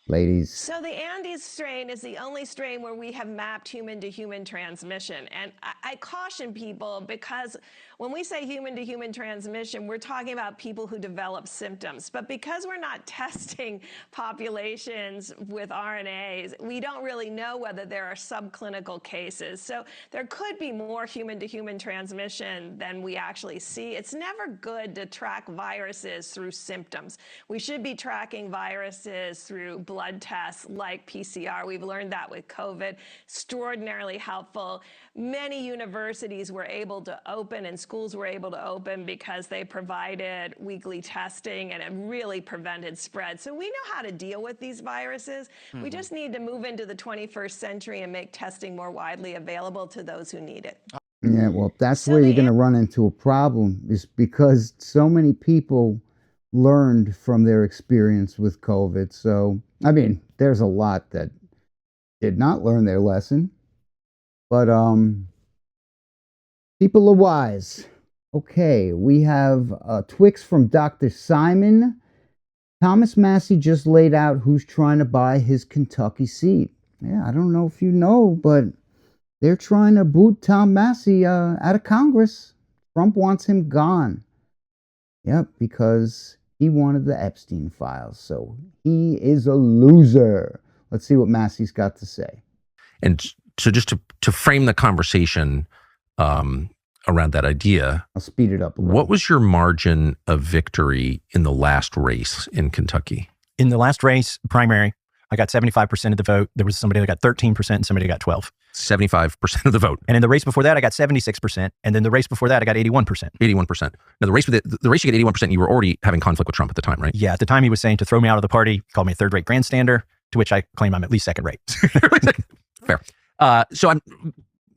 ladies. So the Andes strain is the only strain where we have mapped human-to-human transmission. And I caution people, because when we say human-to-human transmission, we're talking about people who develop symptoms. But because we're not testing populations with RNAs, we don't really know whether there are subclinical cases. So there could be more human-to-human transmission than we actually see. It's never good to track viruses through symptoms. We should be tracking viruses through blood tests like PCR. We've learned that with COVID. Extraordinarily helpful. Many universities were able to open and schools were able to open because they provided weekly testing, and it really prevented spread. So we know how to deal with these viruses. We just need to move into the 21st century and make testing more widely available to those who need it. Yeah, well, that's where you're going to run into a problem, is because so many people learned from their experience with COVID. So, I mean, there's a lot that did not learn their lesson, but people are wise. Okay, we have Twix from Dr. Simon. Thomas Massey just laid out who's trying to buy his Kentucky seat. Yeah, I don't know if you know, but they're trying to boot Tom Massey out of Congress. Trump wants him gone. Yep, because he wanted the Epstein files. So he is a loser. Let's see what Massey's got to say. And so just to frame the conversation around that idea, I'll speed it up a little. What was your margin of victory in the last race in Kentucky? In the last race, primary, I got 75% of the vote. There was somebody that got 13% and somebody got 12%. 75% of the vote. And in the race before that, I got 76%. And then the race before that, I got 81%. 81%. Now, the race you get 81%, you were already having conflict with Trump at the time, right? Yeah, at the time he was saying to throw me out of the party. He called me a third-rate grandstander, to which I claim I'm at least second-rate. Fair. So I'm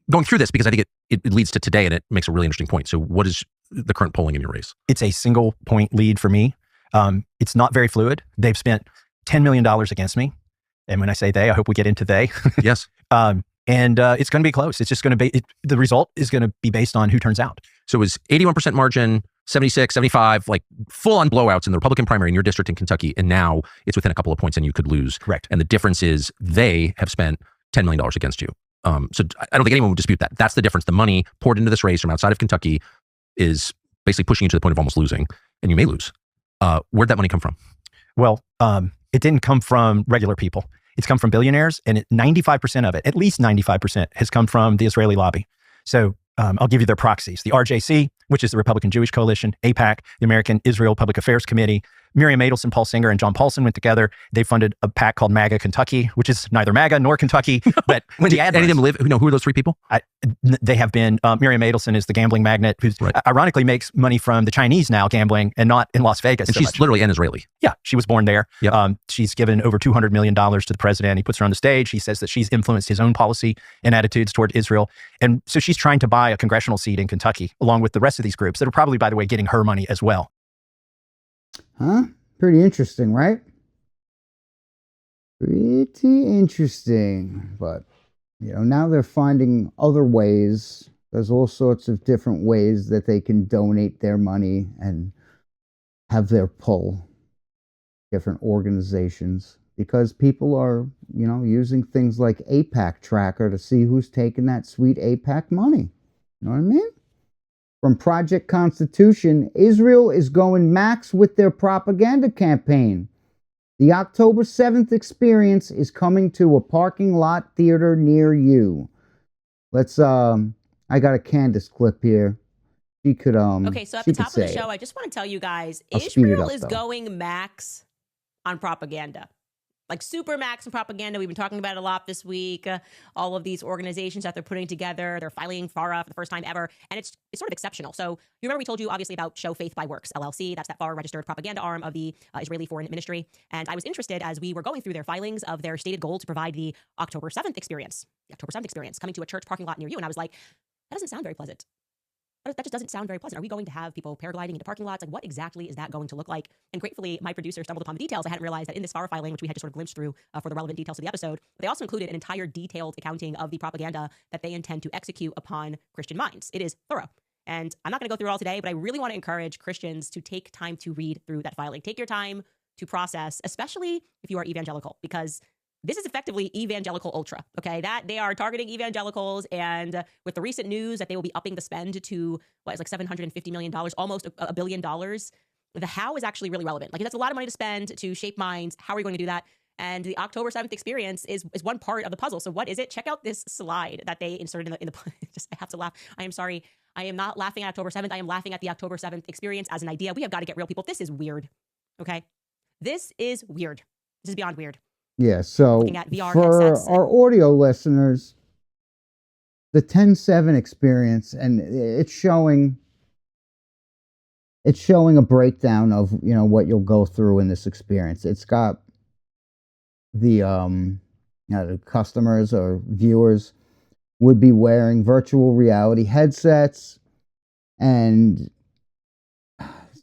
going through this because I think it leads to today, and it makes a really interesting point. So what is the current polling in your race? It's a single point lead for me. It's not very fluid. They've spent $10 million against me. And when I say they, I hope we get into they. Yes. It's going to be close. It's just going to be, the result is going to be based on who turns out. So it was 81% margin, 76, 75, like full on blowouts in the Republican primary in your district in Kentucky. And now it's within a couple of points and you could lose. Correct. And the difference is they have spent $10 million against you. So I don't think anyone would dispute that. That's the difference. The money poured into this race from outside of Kentucky is basically pushing you to the point of almost losing, and you may lose. Where'd that money come from? Well, it didn't come from regular people. It's come from billionaires, and 95% of it, at least 95%, has come from the Israeli lobby. So I'll give you their proxies. The RJC, which is the Republican Jewish Coalition, AIPAC, the American Israel Public Affairs Committee, Miriam Adelson, Paul Singer, and John Paulson went together. They funded a PAC called MAGA Kentucky, which is neither MAGA nor Kentucky. But when any of them live? Who are those three people? They have been. Miriam Adelson is the gambling magnate who ironically makes money from the Chinese now gambling and not in Las Vegas. And she's literally an Israeli. Yeah, she was born there. Yep. She's given over $200 million to the president. He puts her on the stage. He says that she's influenced his own policy and attitudes toward Israel. And so she's trying to buy a congressional seat in Kentucky, along with the rest of these groups that are probably, by the way, getting her money as well. Huh? Pretty interesting, right? Pretty interesting. But, now they're finding other ways. There's all sorts of different ways that they can donate their money and have their pull. Different organizations. Because people are, using things like AIPAC Tracker to see who's taking that sweet AIPAC money. You know what I mean? From Project Constitution, Israel is going max with their propaganda campaign. The October 7th experience is coming to a parking lot theater near you. Let's, I got a Candace clip here. She could, Okay, so at the top of the show, I just want to tell you guys, Israel is going max on propaganda. Like super max and propaganda. We've been talking about it a lot this week. All of these organizations that they're putting together, they're filing FARA for the first time ever. And it's sort of exceptional. So you remember we told you obviously about Show Faith by Works, LLC. That's that FARA registered propaganda arm of the Israeli Foreign Ministry. And I was interested as we were going through their filings of their stated goal to provide the October 7th experience. The October 7th experience coming to a church parking lot near you. And I was like, that doesn't sound very pleasant. That just doesn't sound very pleasant. Are we going to have people paragliding into parking lots? Like, what exactly is that going to look like? And gratefully, my producer stumbled upon the details. I hadn't realized that in this FARA filing, which we had just sort of glimpsed through for the relevant details of the episode, they also included an entire detailed accounting of the propaganda that they intend to execute upon Christian minds. It is thorough. And I'm not going to go through it all today, but I really want to encourage Christians to take time to read through that filing. Take your time to process, especially if you are evangelical, because this is effectively evangelical ultra, okay? That they are targeting evangelicals, and with the recent news that they will be upping the spend to what is like $750 million, almost $1 billion, the how is actually really relevant. Like, that's a lot of money to spend to shape minds. How are we going to do that? And the October 7th experience is one part of the puzzle. So what is it? Check out this slide that they inserted in the just, I have to laugh. I am sorry. I am not laughing at October 7th. I am laughing at the October 7th experience as an idea. We have got to get real, people. This is weird, okay? This is weird. This is beyond weird. Yeah, so for our audio listeners, the 10-7 experience, and it's showing a breakdown of, what you'll go through in this experience. It's got the customers or viewers would be wearing virtual reality headsets, and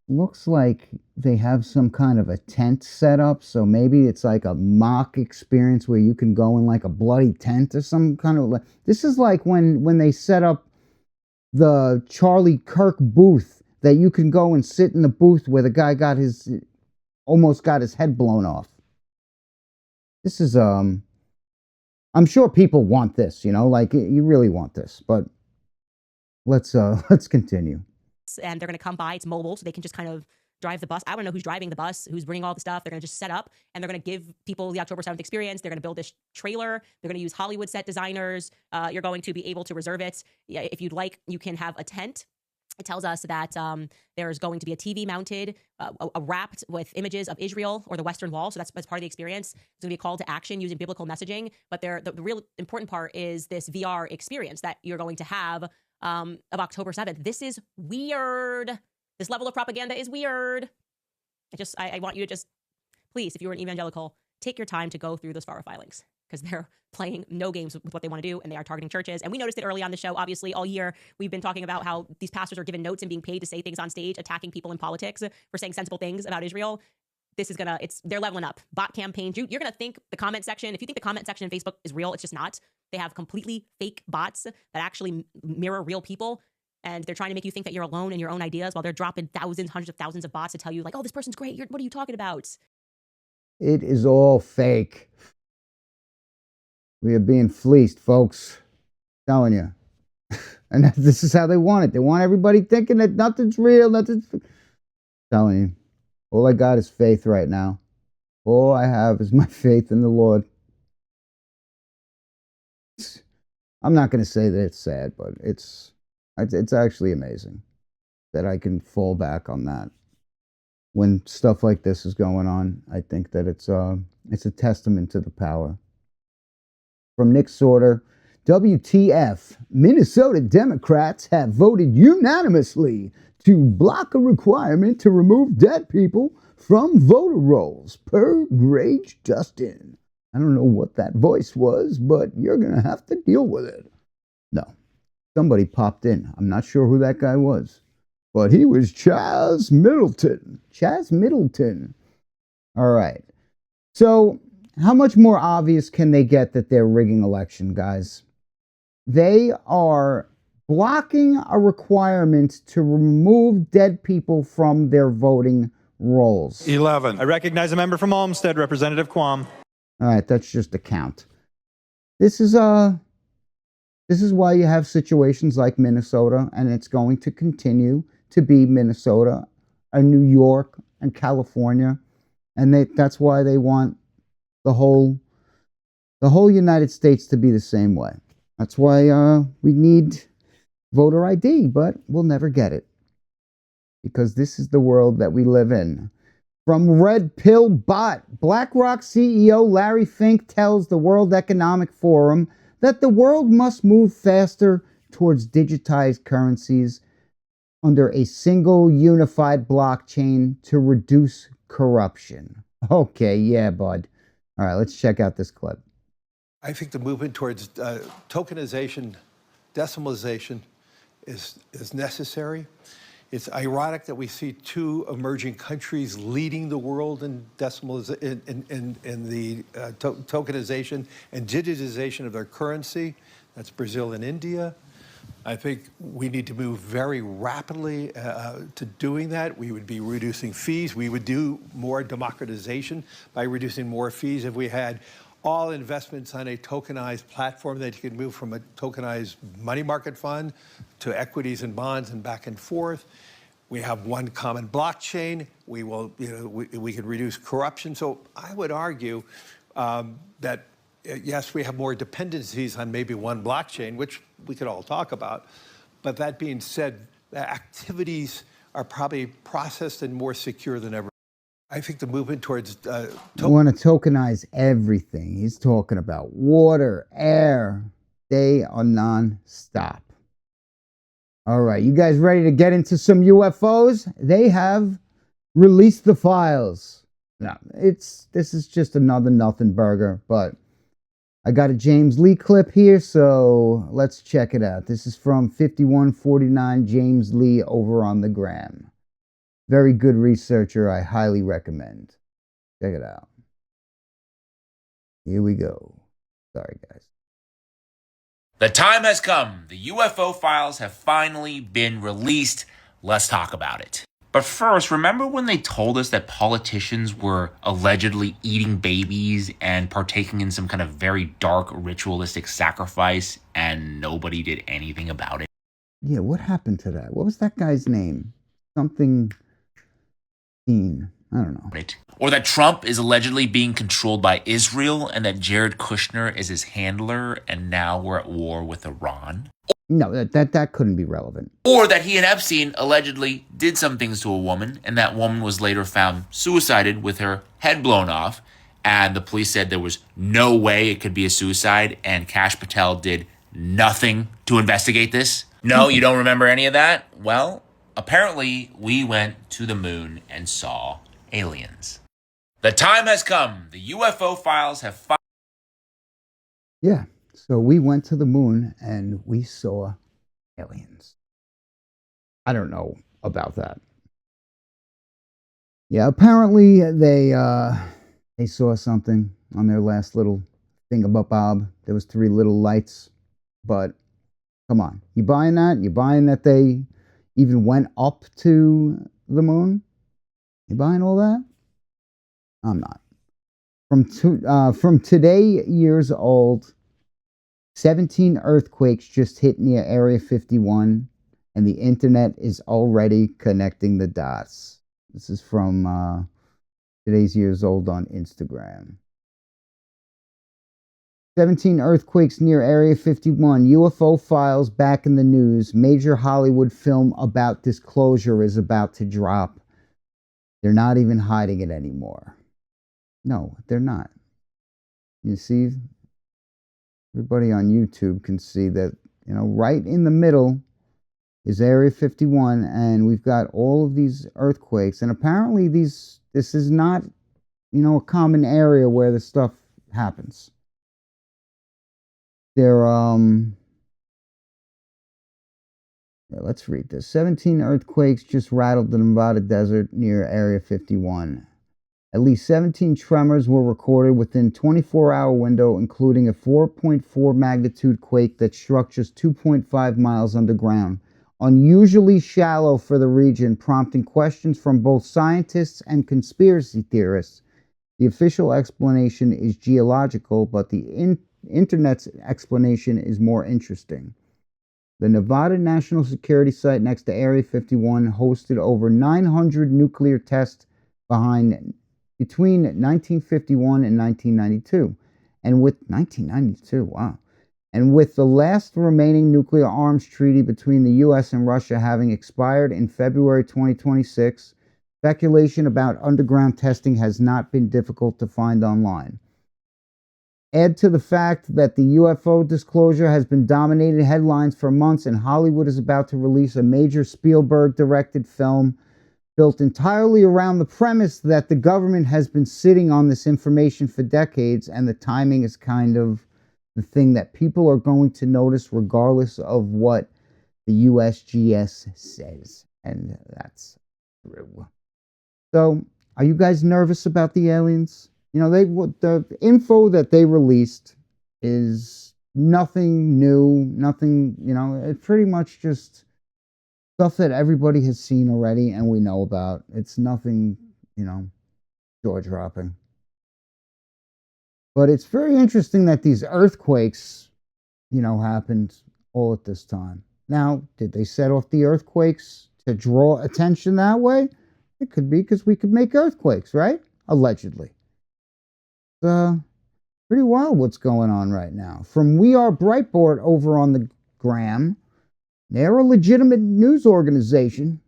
looks like they have some kind of a tent set up. So maybe it's like a mock experience where you can go in like a bloody tent or some kind of. This is like when they set up the Charlie Kirk booth, that you can go and sit in the booth where the guy almost got his head blown off. This is I'm sure people want this, like you really want this, but let's continue. And they're going to come by. It's mobile, so they can just kind of drive the bus. I don't know who's driving the bus, who's bringing all the stuff. They're going to just set up, and they're going to give people the October 7th experience. They're going to build this trailer. They're going to use Hollywood set designers. You're going to be able to reserve it. If you'd like, you can have a tent. It tells us that there's going to be a TV mounted, wrapped with images of Israel or the Western Wall. So that's part of the experience. It's going to be a call to action using biblical messaging. But the real important part is this VR experience that you're going to have of October 7th. This is weird. This level of propaganda is weird. I want you to just, please, if you're an evangelical, take your time to go through those FARA filings. because they're playing no games with what they want to do, and they are targeting churches. And we noticed it early on the show. Obviously, all year we've been talking about how these pastors are given notes and being paid to say things on stage, attacking people in politics for saying sensible things about Israel. This is they're leveling up. Bot campaigns. You're gonna think the comment section, if you think the comment section in Facebook is real, it's just not. They have completely fake bots that actually mirror real people. And they're trying to make you think that you're alone in your own ideas while they're dropping thousands, hundreds of thousands of bots to tell you, like, oh, this person's great. What are you talking about? It is all fake. We are being fleeced, folks. I'm telling you. And this is how they want it. They want everybody thinking that nothing's real, nothing's... I'm telling you. All I got is faith right now. All I have is my faith in the Lord. I'm not going to say that it's sad, but it's actually amazing that I can fall back on that. When stuff like this is going on, I think that it's a testament to the power. From Nick Sorter, WTF, Minnesota Democrats have voted unanimously to block a requirement to remove dead people from voter rolls, per Grage Justin. I don't know what that voice was, but you're going to have to deal with it. No, somebody popped in. I'm not sure who that guy was, but he was Chaz Middleton. Chaz Middleton. All right. So how much more obvious can they get that they're rigging election, guys? They are blocking a requirement to remove dead people from their voting rolls. 11. I recognize a member from Olmsted, Representative Quam. All right, that's just a count. This is why you have situations like Minnesota, and it's going to continue to be Minnesota and New York and California, and that's why they want the whole United States to be the same way. That's why we need voter ID, but we'll never get it because this is the world that we live in. From Red Pill Bot, BlackRock CEO Larry Fink tells the World Economic Forum that the world must move faster towards digitized currencies under a single unified blockchain to reduce corruption. Okay, yeah, bud. All right, let's check out this clip. I think the movement towards tokenization, decimalization is necessary. It's ironic that we see two emerging countries leading the world in decimalization, in the tokenization and digitization of their currency. That's Brazil and India. I think we need to move very rapidly to doing that. We would be reducing fees. We would do more democratization by reducing more fees if we had all investments on a tokenized platform that you could move from a tokenized money market fund to equities and bonds and back and forth. We have one common blockchain. We will, we can reduce corruption. So I would argue that yes, we have more dependencies on maybe one blockchain, which we could all talk about. But that being said, the activities are probably processed and more secure than ever. I think the movement towards... You want to tokenize everything. He's talking about water, air. They are non-stop. All right, you guys ready to get into some UFOs? They have released the files. No, this is just another nothing burger, but I got a James Lee clip here, so let's check it out. This is from 5149 James Lee over on the gram. Very good researcher. I highly recommend. Check it out. Here we go. Sorry, guys. The time has come. The UFO files have finally been released. Let's talk about it. But first, remember when they told us that politicians were allegedly eating babies and partaking in some kind of very dark ritualistic sacrifice and nobody did anything about it? Yeah, what happened to that? What was that guy's name? Something... I don't know. Or that Trump is allegedly being controlled by Israel and that Jared Kushner is his handler and now we're at war with Iran. No, that couldn't be relevant. Or that he and Epstein allegedly did some things to a woman and that woman was later found suicided with her head blown off and the police said there was no way it could be a suicide and Kash Patel did nothing to investigate this. No, you don't remember any of that? Well, apparently, we went to the moon and saw aliens. The time has come. The UFO files have Yeah. So we went to the moon and we saw aliens. I don't know about that. Yeah, apparently they saw something on their last little thingamabob. There was 3 little lights, but come on, you buying that? You buying that they even went up to the moon? You buying all that? I'm not. From today years old, 17 earthquakes just hit near Area 51, and the internet is already connecting the dots. This is from today's years old on Instagram. 17 earthquakes near Area 51. UFO files back in the news. Major Hollywood film about disclosure is about to drop. They're not even hiding it anymore. No, they're not. You see, everybody on YouTube can see that, right in the middle is Area 51, and we've got all of these earthquakes. And apparently this is not, a common area where this stuff happens. Let's read this. 17 earthquakes just rattled the Nevada desert near Area 51. At least 17 tremors were recorded within a 24-hour window, including a 4.4 magnitude quake that struck just 2.5 miles underground. Unusually shallow for the region, prompting questions from both scientists and conspiracy theorists. The official explanation is geological, but the internet's explanation is more interesting. The Nevada National Security Site next to Area 51 hosted over 900 nuclear tests between 1951 and 1992. And with 1992, wow. And with the last remaining nuclear arms treaty between the US and Russia having expired in February 2026, speculation about underground testing has not been difficult to find online. Add to the fact that the UFO disclosure has been dominating headlines for months, and Hollywood is about to release a major Spielberg-directed film built entirely around the premise that the government has been sitting on this information for decades, and the timing is kind of the thing that people are going to notice regardless of what the USGS says. And that's true. So, are you guys nervous about the aliens? The info that they released is nothing new, nothing, it's pretty much just stuff that everybody has seen already and we know about. It's nothing, jaw-dropping. But it's very interesting that these earthquakes, happened all at this time. Now, did they set off the earthquakes to draw attention that way? It could be because we could make earthquakes, right? Allegedly. Pretty wild what's going on right now. From We Are Breitbart over on the gram, they're a legitimate news organization.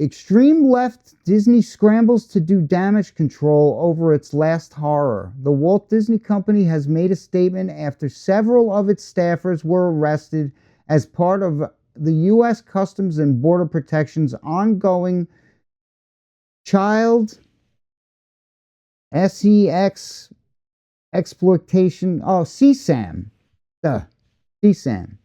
Extreme left Disney scrambles to do damage control over its last horror. The Walt Disney Company has made a statement after several of its staffers were arrested as part of the U.S. Customs and Border Protection's ongoing child sex exploitation. Oh, CSAM. CSAM.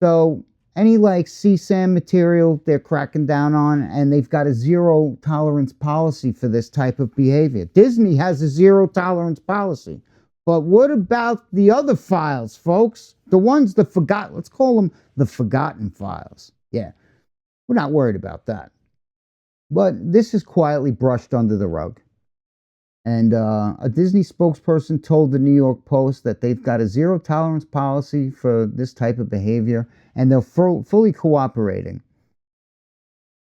So any CSAM material they're cracking down on, and they've got a zero tolerance policy for this type of behavior. Disney has a zero tolerance policy. But what about the other files, folks? The ones let's call them the forgotten files. Yeah, we're not worried about that. But this is quietly brushed under the rug. And a Disney spokesperson told the New York Post that they've got a zero tolerance policy for this type of behavior, and they're fully cooperating.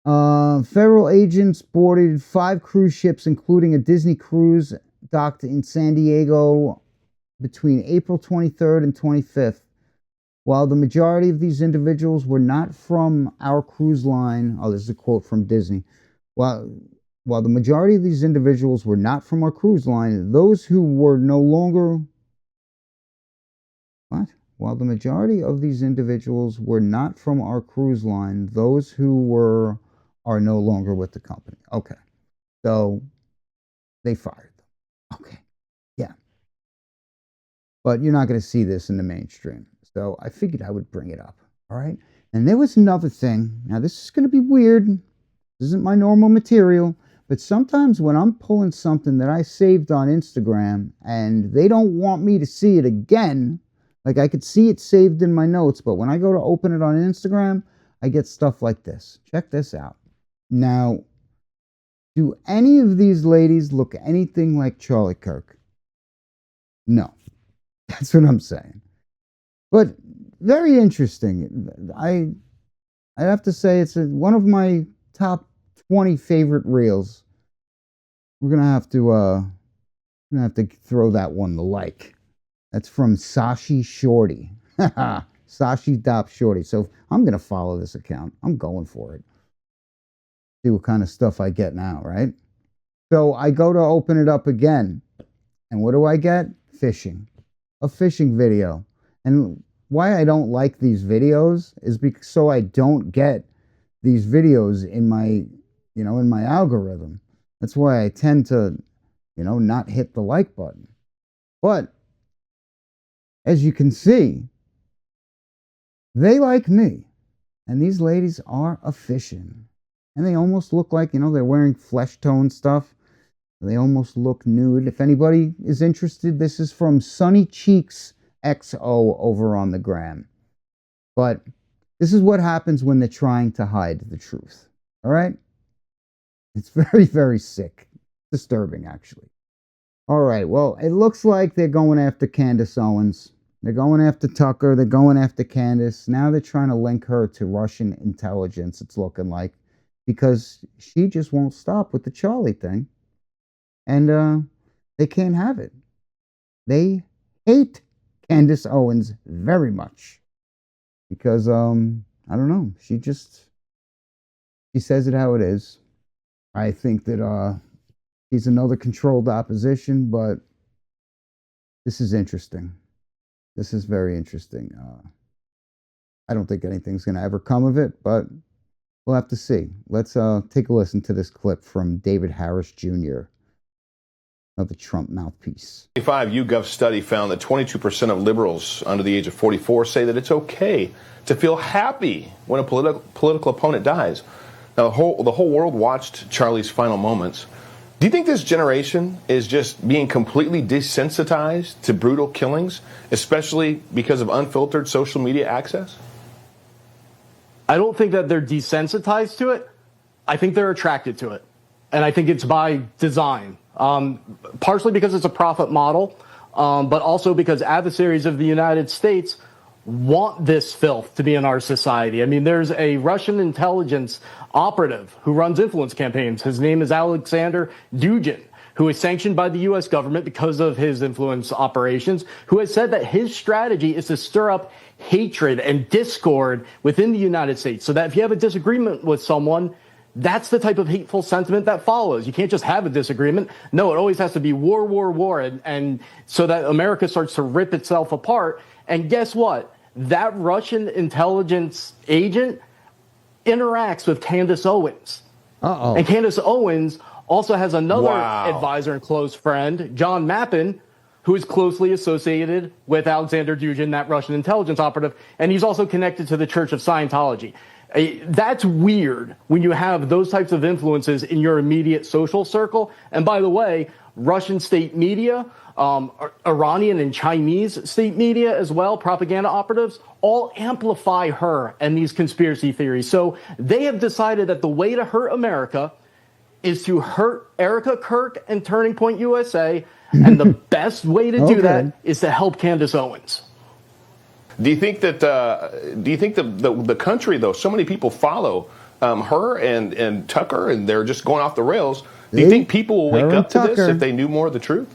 Federal agents boarded 5 cruise ships, including a Disney cruise docked in San Diego between April 23rd and 25th. While the majority of these individuals were not from our cruise line, this is a quote from Disney, While the majority of these individuals were not from our cruise line, those who were no longer... What? While the majority of these individuals were not from our cruise line, those who are no longer with the company. Okay. So, they fired them. Okay. Yeah. But you're not going to see this in the mainstream. So I figured I would bring it up. All right. And there was another thing. Now, this is going to be weird. This isn't my normal material. But sometimes when I'm pulling something that I saved on Instagram and they don't want me to see it again, like I could see it saved in my notes, but when I go to open it on Instagram, I get stuff like this. Check this out. Now, do any of these ladies look anything like Charlie Kirk? No. That's what I'm saying. But very interesting. I have to say it's one of my top 20 favorite reels. We're gonna have to throw that one the like. That's from Sashi Shorty. Sashi.Shorty. So I'm gonna follow this account. I'm going for it. See what kind of stuff I get now, right? So I go to open it up again. And what do I get? Fishing. A fishing video. And why I don't like these videos is because so I don't get these videos in my, in my algorithm. That's why I tend to, not hit the like button. But as you can see, they like me. And these ladies are a fishing. And they almost look like, they're wearing flesh tone stuff. They almost look nude. If anybody is interested, this is from Sunny Cheeks XO over on the gram. But this is what happens when they're trying to hide the truth. All right? It's very, very sick. Disturbing, actually. All right, well, it looks like they're going after Candace Owens. They're going after Tucker. They're going after Candace. Now they're trying to link her to Russian intelligence, it's looking like. Because she just won't stop with the Charlie thing. And they can't have it. They hate Candace Owens very much. Because, I don't know. She says it how it is. I think that he's another controlled opposition, but this is interesting. This is very interesting. I don't think anything's going to ever come of it, but we'll have to see. Let's take a listen to this clip from David Harris Jr., of the Trump mouthpiece. A YouGov study found that 22% of liberals under the age of 44 say that it's okay to feel happy when a political opponent dies. Now, the whole world watched Charlie's final moments. Do you think this generation is just being completely desensitized to brutal killings, especially because of unfiltered social media access? I don't think that they're desensitized to it. I think they're attracted to it. And I think it's by design. Partially because it's a profit model, but also because adversaries of the United States want this filth to be in our society. I mean, there's a Russian intelligence operative who runs influence campaigns. His name is Alexander Dugin, who is sanctioned by the U.S. government because of his influence operations, who has said that his strategy is to stir up hatred and discord within the United States, so that if you have a disagreement with someone, that's the type of hateful sentiment that follows. You can't just have a disagreement. No, it always has to be war, war, war, and so that America starts to rip itself apart. And guess what? That Russian intelligence agent interacts with Candace Owens. Uh-oh. And Candace Owens also has another advisor and close friend, John Mappin, who is closely associated with Alexander Dugin, that Russian intelligence operative, and he's also connected to the Church of Scientology. That's weird when you have those types of influences in your immediate social circle. And by the way, Russian state media, Iranian and Chinese state media as well, propaganda operatives, all amplify her and these conspiracy theories. So they have decided that the way to hurt America is to hurt Erica Kirk and Turning Point USA. And the best way to do that is to help Candace Owens. Do you think that the country, though, so many people follow her and Tucker, and they're just going off the rails? Do you think people will wake up to this if they knew more of the truth?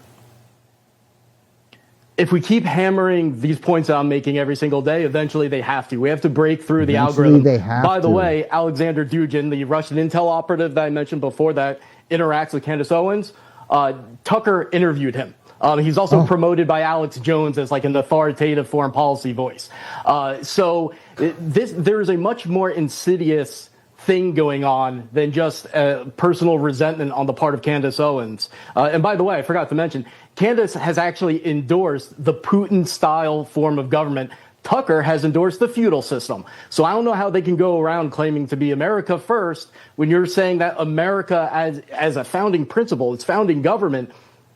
If we keep hammering these points that I'm making every single day, eventually they have to. We have to break through the algorithm. By the way, Alexander Dugin, the Russian intel operative that I mentioned before that interacts with Candace Owens, Tucker interviewed him. He's also promoted by Alex Jones as like an authoritative foreign policy voice. So there is a much more insidious thing going on than just personal resentment on the part of Candace Owens. And by the way, I forgot to mention, Candace has actually endorsed the Putin-style form of government. Tucker has endorsed the feudal system. So I don't know how they can go around claiming to be America first when you're saying that America as a founding principle, its founding government,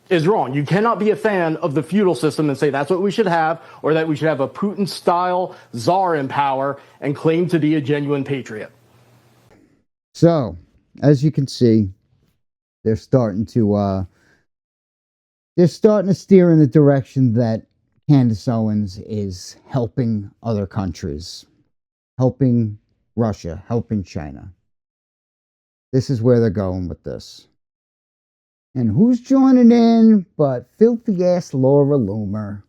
is wrong. You cannot be a fan of the feudal system and say that's what we should have, or that we should have a Putin-style czar in power and claim to be a genuine patriot. So, as you can see, they're starting to steer in the direction that Candace Owens is helping other countries, helping Russia, helping China. This is where they're going with this. And who's joining in but filthy-ass Laura Loomer?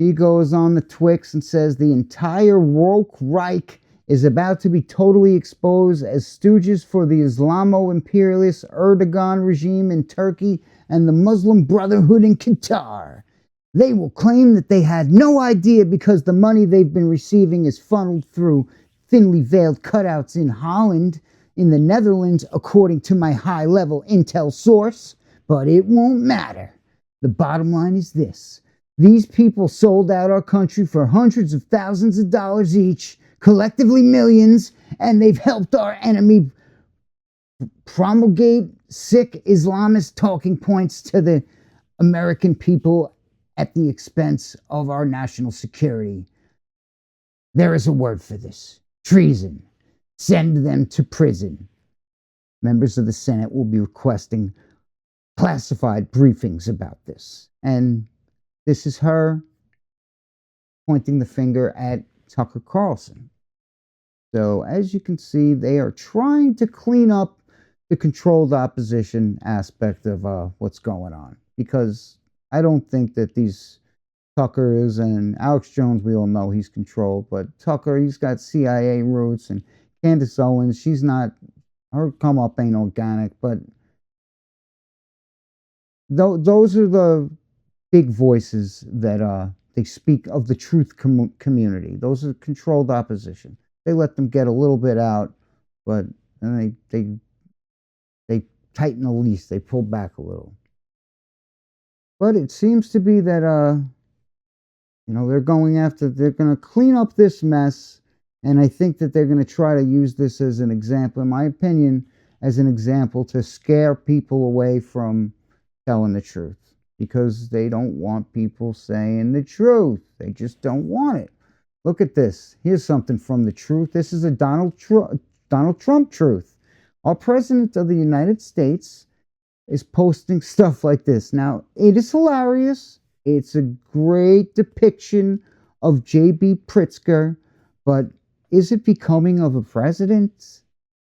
She goes on the Twix and says the entire woke Reich is about to be totally exposed as stooges for the Islamo-imperialist Erdogan regime in Turkey and the Muslim Brotherhood in Qatar. They will claim that they had no idea because the money they've been receiving is funneled through thinly veiled cutouts in Holland, in the Netherlands, according to my high-level intel source, but it won't matter. The bottom line is this. These people sold out our country for hundreds of thousands of dollars each, collectively millions, and they've helped our enemy promulgate sick Islamist talking points to the American people at the expense of our national security. There is a word for this. Treason. Send them to prison. Members of the Senate will be requesting classified briefings about this. And this is her pointing the finger at Tucker Carlson. So, as you can see, they are trying to clean up the controlled opposition aspect of what's going on. Because I don't think that these Tuckers and Alex Jones, we all know he's controlled, but Tucker, he's got CIA roots, and Candace Owens, she's not, her come up ain't organic, but those are the big voices that they speak of the truth community. Those are controlled opposition. They let them get a little bit out, but then they tighten the leash, they pull back a little. But it seems to be that they're going to clean up this mess. And I think that they're going to try to use this as an example, in my opinion, as an example to scare people away from telling the truth. Because they don't want people saying the truth. They just don't want it. Look at this. Here's something from the truth. This is a Donald Trump truth. Our President of the United States is posting stuff like this. Now, it is hilarious. It's a great depiction of J.B. Pritzker, but is it becoming of a president?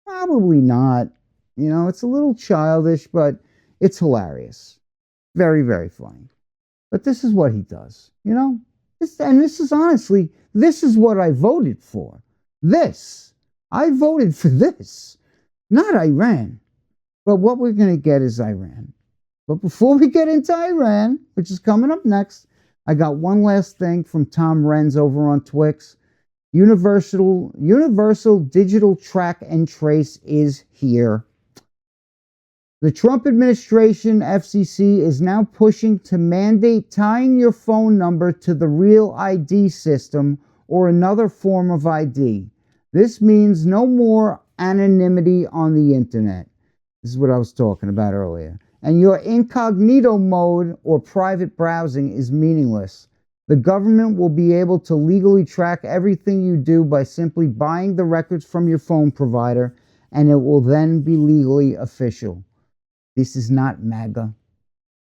Probably not. It's a little childish, but it's hilarious. Very, very funny. But this is what he does, this is honestly, this is what I voted for. I voted for this, not Iran. But what we're going to get is Iran. But before we get into Iran, which is coming up next, I got one last thing from Tom Renz over on Twix. Universal Digital Track and Trace is here. The Trump administration, FCC, is now pushing to mandate tying your phone number to the Real ID system or another form of ID. This means no more anonymity on the internet. This is what I was talking about earlier. And your incognito mode or private browsing is meaningless. The government will be able to legally track everything you do by simply buying the records from your phone provider, and it will then be legally official. This is not MAGA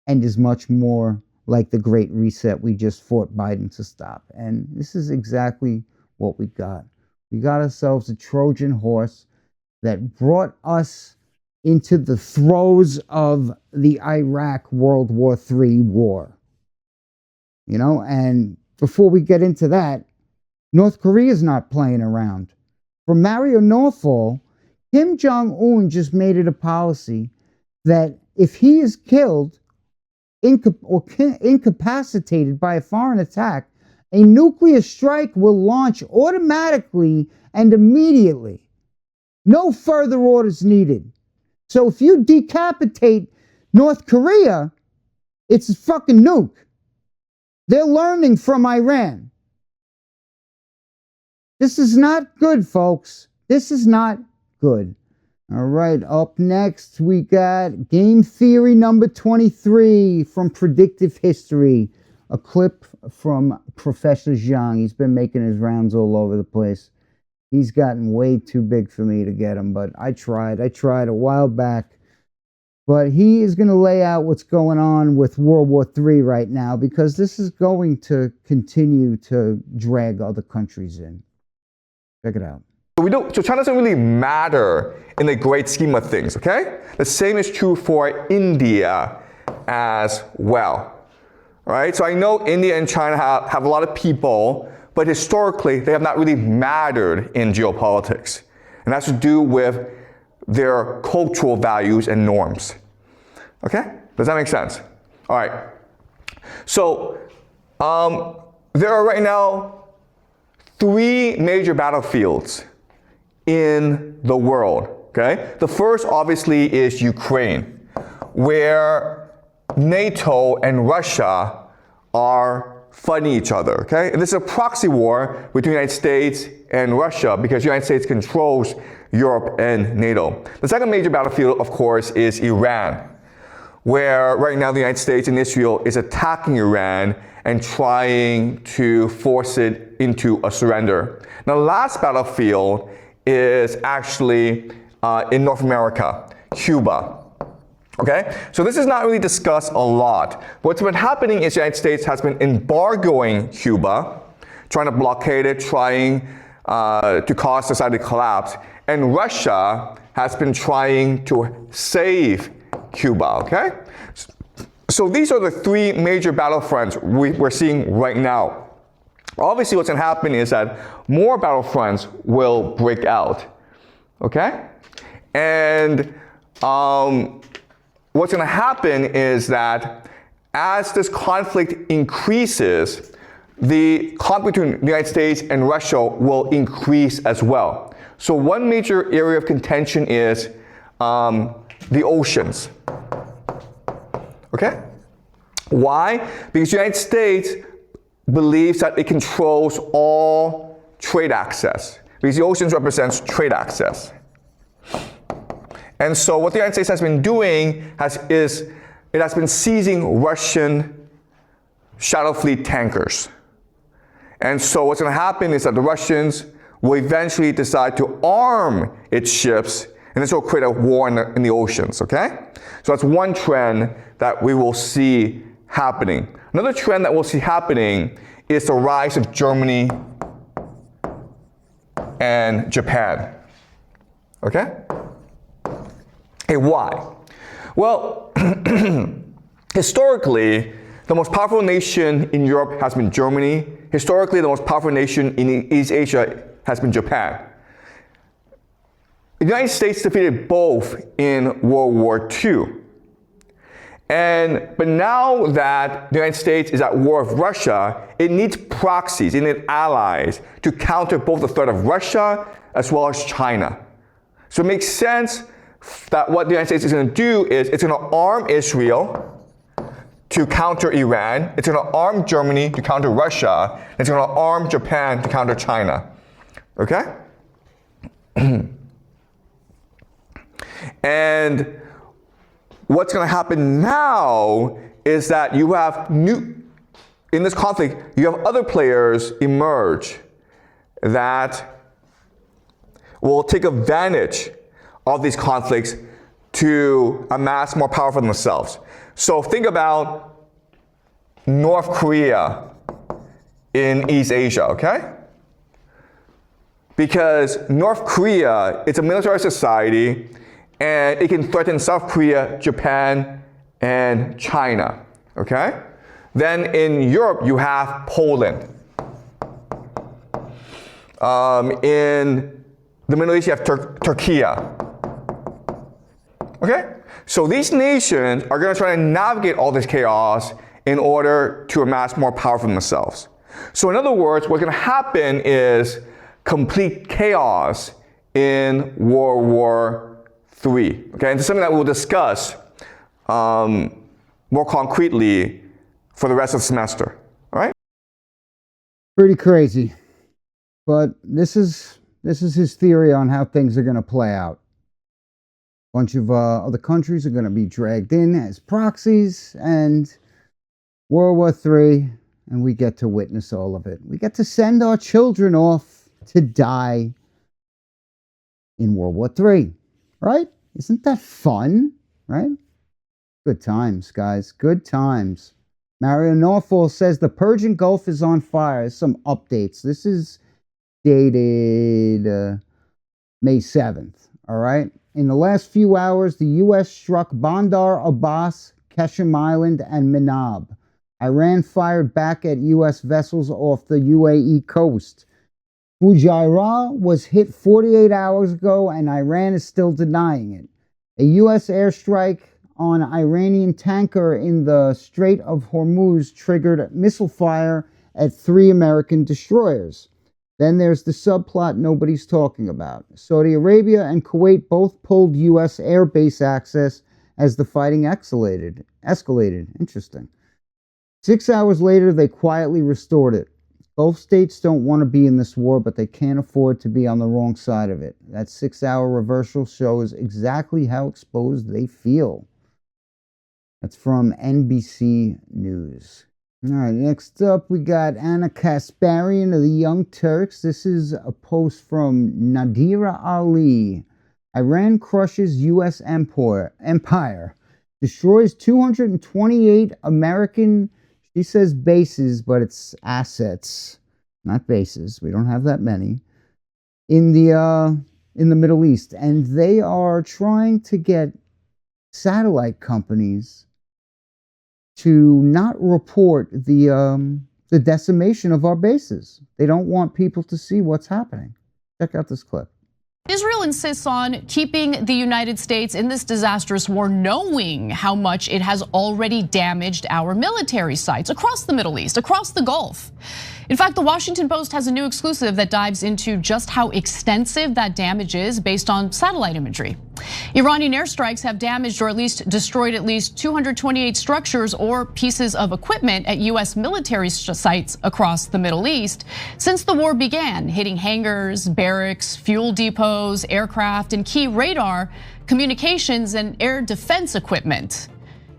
and is much more like the Great Reset we just fought Biden to stop. And this is exactly what we got. We got ourselves a Trojan horse that brought us into the throes of the Iraq World War III war. And before we get into that, North Korea's not playing around. For Mario Norfall, Kim Jong-un just made it a policy that if he is killed or incapacitated by a foreign attack, a nuclear strike will launch automatically and immediately. No further orders needed. So if you decapitate North Korea, it's a fucking nuke. They're learning from Iran. This is not good, folks. This is not good. All right, up next, we got game theory number 23 from Predictive History. A clip from Professor Zhang. He's been making his rounds all over the place. He's gotten way too big for me to get him, but I tried a while back. But he is going to lay out what's going on with World War III right now, because this is going to continue to drag other countries in. Check it out. So China doesn't really matter in the great scheme of things, okay? The same is true for India as well, right? So I know India and China have a lot of people, but historically they have not really mattered in geopolitics. And that's to do with their cultural values and norms. Okay? Does that make sense? All right. So there are right now 3 major battlefields in the world. Okay? The first obviously is Ukraine, where NATO and Russia are fighting each other. Okay? And this is a proxy war between the United States and Russia because the United States controls Europe and NATO. The second major battlefield, of course, is Iran, where right now the United States and Israel is attacking Iran and trying to force it into a surrender. Now, the last battlefield is actually in North America, Cuba. Okay? So this is not really discussed a lot. What's been happening is the United States has been embargoing Cuba, trying to blockade it, trying to cause society to collapse. And Russia has been trying to save Cuba, okay? So these are the 3 major battlefronts we're seeing right now. Obviously, what's going to happen is that more battlefronts will break out, okay? And what's going to happen is that as this conflict increases, the conflict between the United States and Russia will increase as well. So one major area of contention is the oceans. Okay? Why? Because the United States believes that it controls all trade access, because the oceans represents trade access. And so what the United States has been doing is it has been seizing Russian shadow fleet tankers. And so what's going to happen is that the Russians will eventually decide to arm its ships, and this will create a war in the oceans, okay? So that's one trend that we will see happening. Another trend that we'll see happening is the rise of Germany and Japan, okay? Hey, why? Well, historically, the most powerful nation in Europe has been Germany. Historically, the most powerful nation in East Asia has been Japan. The United States defeated both in World War II. But now that the United States is at war with Russia, it needs proxies, it needs allies to counter both the threat of Russia as well as China. So it makes sense that what the United States is going to do is it's going to arm Israel to counter Iran, it's going to arm Germany to counter Russia, and it's going to arm Japan to counter China. Okay? And what's going to happen now is that you have in this conflict, you have other players emerge that will take advantage of these conflicts to amass more power for themselves. So think about North Korea in East Asia, okay? Because North Korea, it's a military society, and it can threaten South Korea, Japan, and China, okay? Then in Europe, you have Poland. In the Middle East, you have Turkey. Okay? So these nations are going to try to navigate all this chaos in order to amass more power for themselves. So in other words, what's going to happen is complete chaos in World War III. Okay, and it's something that we'll discuss more concretely for the rest of the semester. All right? Pretty crazy. But this is his theory on how things are going to play out. A bunch of other countries are going to be dragged in as proxies, and World War III, and we get to witness all of it. We get to send our children off to die in World War III, right? Isn't that fun, right? Good times, guys. Good times. Mario Norfall says the Persian Gulf is on fire. Some updates. This is dated May 7th, all right? In the last few hours, the U.S. struck Bandar Abbas, Qeshm Island, and Minab. Iran fired back at U.S. vessels off the UAE coast. Fujairah was hit 48 hours ago, and Iran is still denying it. A U.S. airstrike on Iranian tanker in the Strait of Hormuz triggered missile fire at 3 American destroyers. Then there's the subplot nobody's talking about. Saudi Arabia and Kuwait both pulled U.S. airbase access as the fighting escalated. Interesting. 6 hours later, they quietly restored it. Both states don't want to be in this war, but they can't afford to be on the wrong side of it. That 6-hour reversal shows exactly how exposed they feel. That's from NBC News. All right, next up we got Anna Kasparian of the Young Turks. This is a post from Nadira Ali. Iran crushes U.S. empire. Destroys 228 American, she says bases, but it's assets, not bases. We don't have that many. In the Middle East. And they are trying to get satellite companies to not report the decimation of our bases. They don't want people to see what's happening. Check out this clip. Israel insists on keeping the United States in this disastrous war, knowing how much it has already damaged our military sites across the Middle East, across the Gulf. In fact, the Washington Post has a new exclusive that dives into just how extensive that damage is based on satellite imagery. Iranian airstrikes have damaged or at least destroyed at least 228 structures or pieces of equipment at US military sites across the Middle East since the war began, hitting hangars, barracks, fuel depots, aircraft, and key radar, communications, and air defense equipment.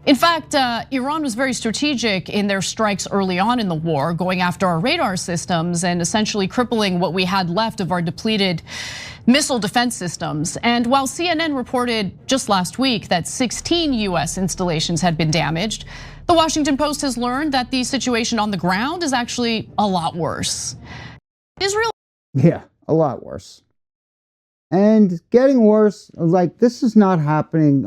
In fact, Iran was very strategic in their strikes early on in the war, going after our radar systems and essentially crippling what we had left of our depleted missile defense systems. And while CNN reported just last week that 16 US installations had been damaged, the Washington Post has learned that the situation on the ground is actually a lot worse. Israel. Yeah, a lot worse. And getting worse, like this is not happening,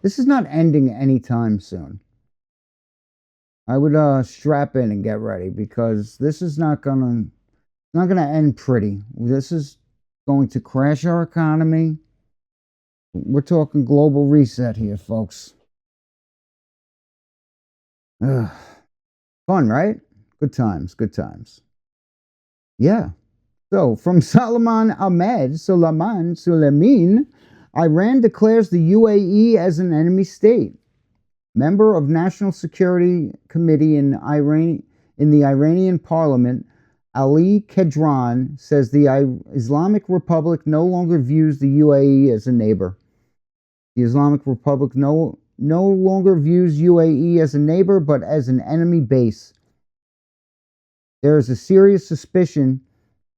this is not ending anytime soon. I would strap in and get ready because this is not gonna end pretty. This is going to crash our economy. We're talking global reset here, folks. Fun, right? Good times, good times. Yeah. So, from Suleiman, Iran declares the UAE as an enemy state. Member of National Security Committee in the Iranian parliament, Ali Kedran, says the Islamic Republic no longer views the UAE as a neighbor. The Islamic Republic no longer views UAE as a neighbor, but as an enemy base. There is a serious suspicion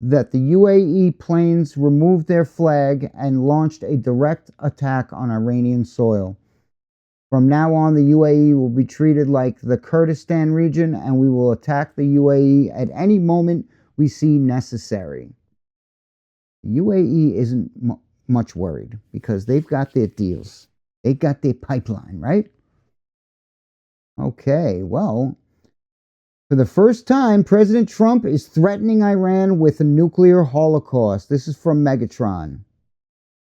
that the UAE planes removed their flag and launched a direct attack on Iranian soil. From now on, the UAE will be treated like the Kurdistan region, and we will attack the UAE at any moment we see necessary. The UAE isn't much worried because they've got their deals. They've got their pipeline, right? Okay, well, for the first time, President Trump is threatening Iran with a nuclear holocaust. This is from Megatron.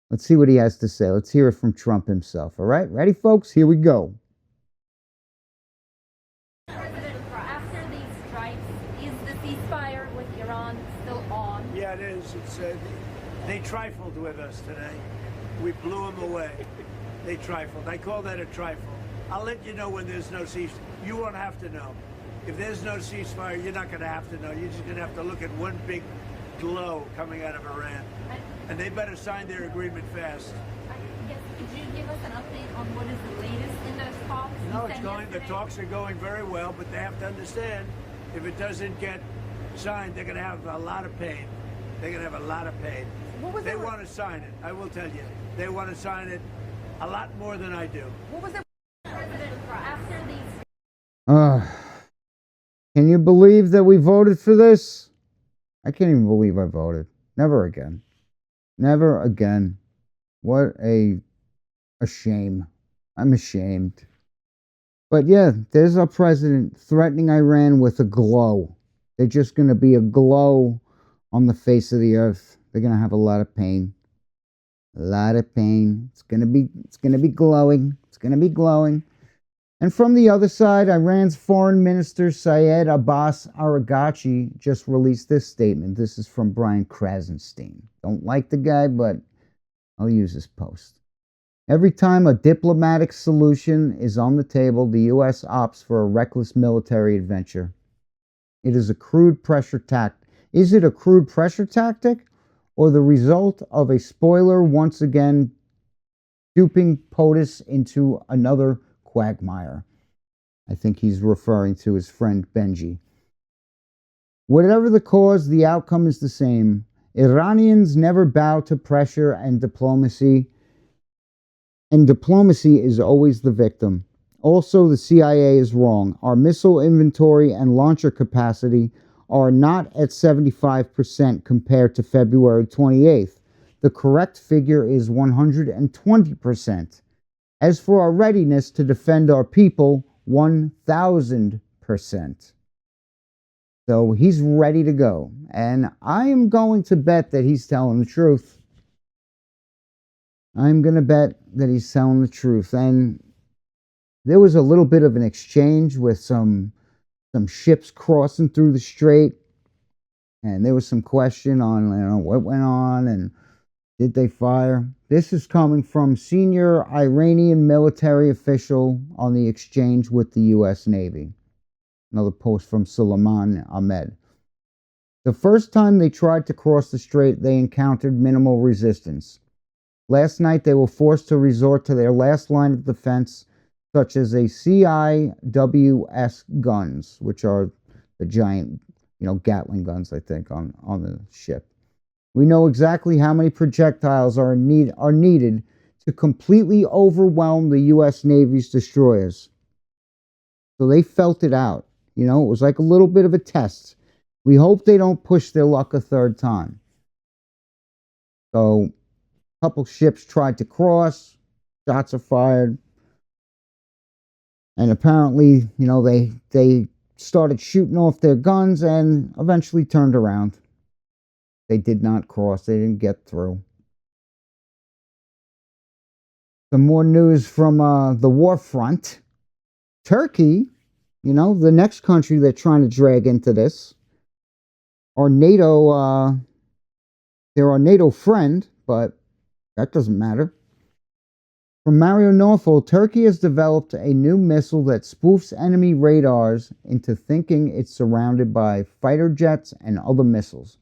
Let's see what he has to say. Let's hear it from Trump himself. All right, ready, folks? Here we go. President, after these strikes, is the ceasefire with Iran still on? Yeah, it is. They trifled with us today. We blew them away. They trifled. I call that a trifle. I'll let you know when there's no ceasefire. You won't have to know. If there's no ceasefire, you're not going to have to know. You're just going to have to look at one big glow coming out of Iran. And they better sign their agreement fast. Yes, could you give us an update on what is the latest in those talks? No, it's going. The talks are going very well, but they have to understand if it doesn't get signed, they're going to have a lot of pain. They're going to have a lot of pain. They want to sign it. I will tell you, they want to sign it a lot more than I do. What was the president after these? Can you believe that we voted for this? I can't even believe I voted. Never again. Never again. What a shame. I'm ashamed. But yeah, there's our president threatening Iran with a glow. They're just going to be a glow on the face of the earth. They're going to have a lot of pain. A lot of pain. It's going to be glowing. It's going to be glowing. And from the other side, Iran's foreign minister Syed Abbas Araghchi just released this statement. This is from Brian Krasenstein. Don't like the guy, but I'll use this post. Every time a diplomatic solution is on the table, the U.S. opts for a reckless military adventure. It is a crude pressure tactic. Is it a crude pressure tactic or the result of a spoiler once again duping POTUS into another quagmire? I think he's referring to his friend Benji. Whatever the cause, the outcome is the same. Iranians never bow to pressure and diplomacy is always the victim. Also, the CIA is wrong. Our missile inventory and launcher capacity are not at 75% compared to February 28th. The correct figure is 120%. As for our readiness to defend our people, 1,000%. So he's ready to go. And I am going to bet that he's telling the truth. I'm going to bet that he's telling the truth. And there was a little bit of an exchange with some ships crossing through the strait. And there was some question on what went on and did they fire. This is coming from senior Iranian military official on the exchange with the U.S. Navy. Another post from Suleiman Ahmed. The first time they tried to cross the strait, they encountered minimal resistance. Last night, they were forced to resort to their last line of defense, such as a CIWS guns, which are the giant, Gatling guns, I think, on the ship. We know exactly how many projectiles are needed to completely overwhelm the U.S. Navy's destroyers. So they felt it out. It was like a little bit of a test. We hope they don't push their luck a third time. So a couple ships tried to cross. Shots are fired. And apparently, they started shooting off their guns and eventually turned around. They did not cross. They didn't get through. Some more news from the war front. Turkey, the next country they're trying to drag into this. Our NATO, they're our NATO friend, but that doesn't matter. From Mario Norfol, Turkey has developed a new missile that spoofs enemy radars into thinking it's surrounded by fighter jets and other missiles.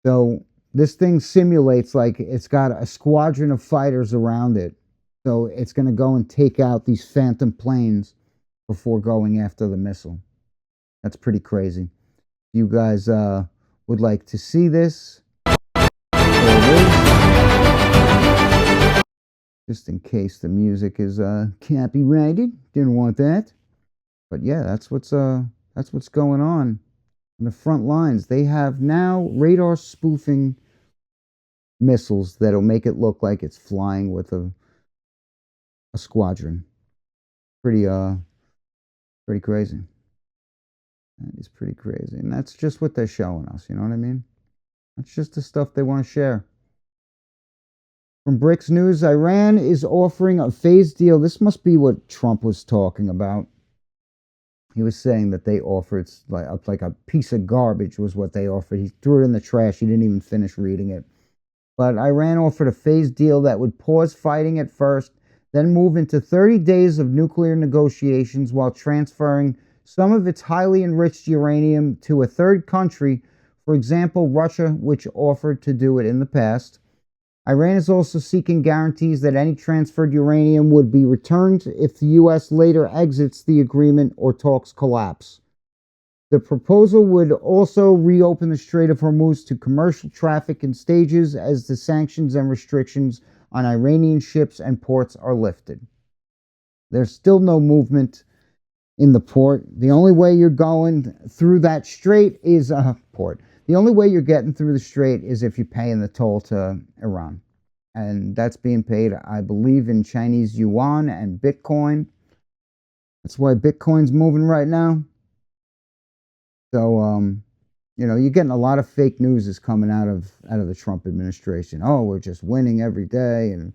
So this thing simulates like it's got a squadron of fighters around it. So it's going to go and take out these phantom planes before going after the missile. That's pretty crazy. If you guys would like to see this, just in case the music is copyrighted, didn't want that. But yeah, that's what's going on the front lines. They have now radar spoofing missiles that'll make it look like it's flying with a squadron. Pretty crazy. That is pretty crazy. And that's just what they're showing us, you know what I mean? That's just the stuff they want to share. From BRICS News, Iran is offering a phased deal. This must be what Trump was talking about. He was saying that they offered like a piece of garbage was what they offered. He threw it in the trash. He didn't even finish reading it. But Iran offered a phased deal that would pause fighting at first, then move into 30 days of nuclear negotiations while transferring some of its highly enriched uranium to a third country, for example, Russia, which offered to do it in the past. Iran is also seeking guarantees that any transferred uranium would be returned if the U.S. later exits the agreement or talks collapse. The proposal would also reopen the Strait of Hormuz to commercial traffic in stages as the sanctions and restrictions on Iranian ships and ports are lifted. There's still no movement in the port. The only way you're going through that strait is a port. The only way you're getting through the strait is if you're paying the toll to Iran. And that's being paid, I believe, in Chinese yuan and Bitcoin. That's why Bitcoin's moving right now. So, you're getting a lot of fake news is coming out of the Trump administration. Oh, we're just winning every day. And,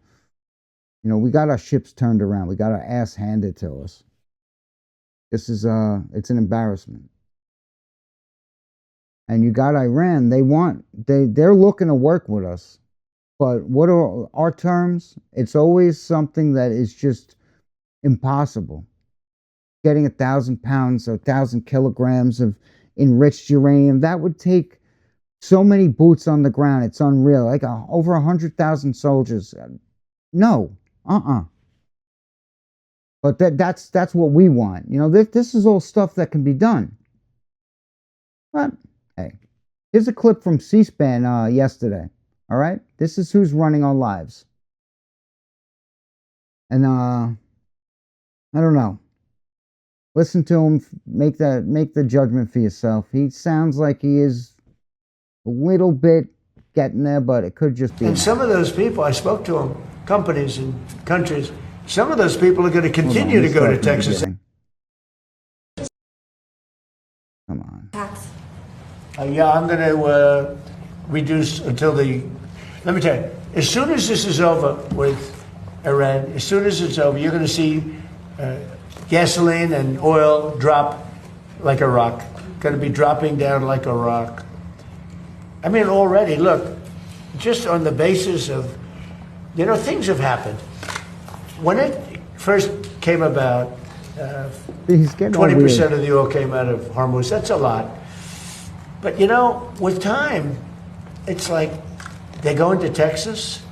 we got our ships turned around. We got our ass handed to us. This is, it's an embarrassment. And you got Iran. They're looking to work with us. But what are our terms? It's always something that is just impossible. Getting 1,000 pounds or 1,000 kilograms of enriched uranium, that would take so many boots on the ground. It's unreal. Like over 100,000 soldiers. No. But that's what we want. This is all stuff that can be done. But hey, here's a clip from C-SPAN yesterday. All right, this is who's running our lives. And I don't know. Listen to him. Make the judgment for yourself. He sounds like he is a little bit getting there, but it could just be. And some of those people, I spoke to them, companies and countries. Some of those people are going to continue to go to Texas. Come on. Yeah, I'm going to reduce until let me tell you, as soon as this is over with Iran, as soon as it's over, you're going to see gasoline and oil drop like a rock. Going to be dropping down like a rock. I mean, already, look, just on the basis of, things have happened. When it first came about, 20% of the oil came out of Hormuz. That's a lot. But, with time, it's like they go into Texas,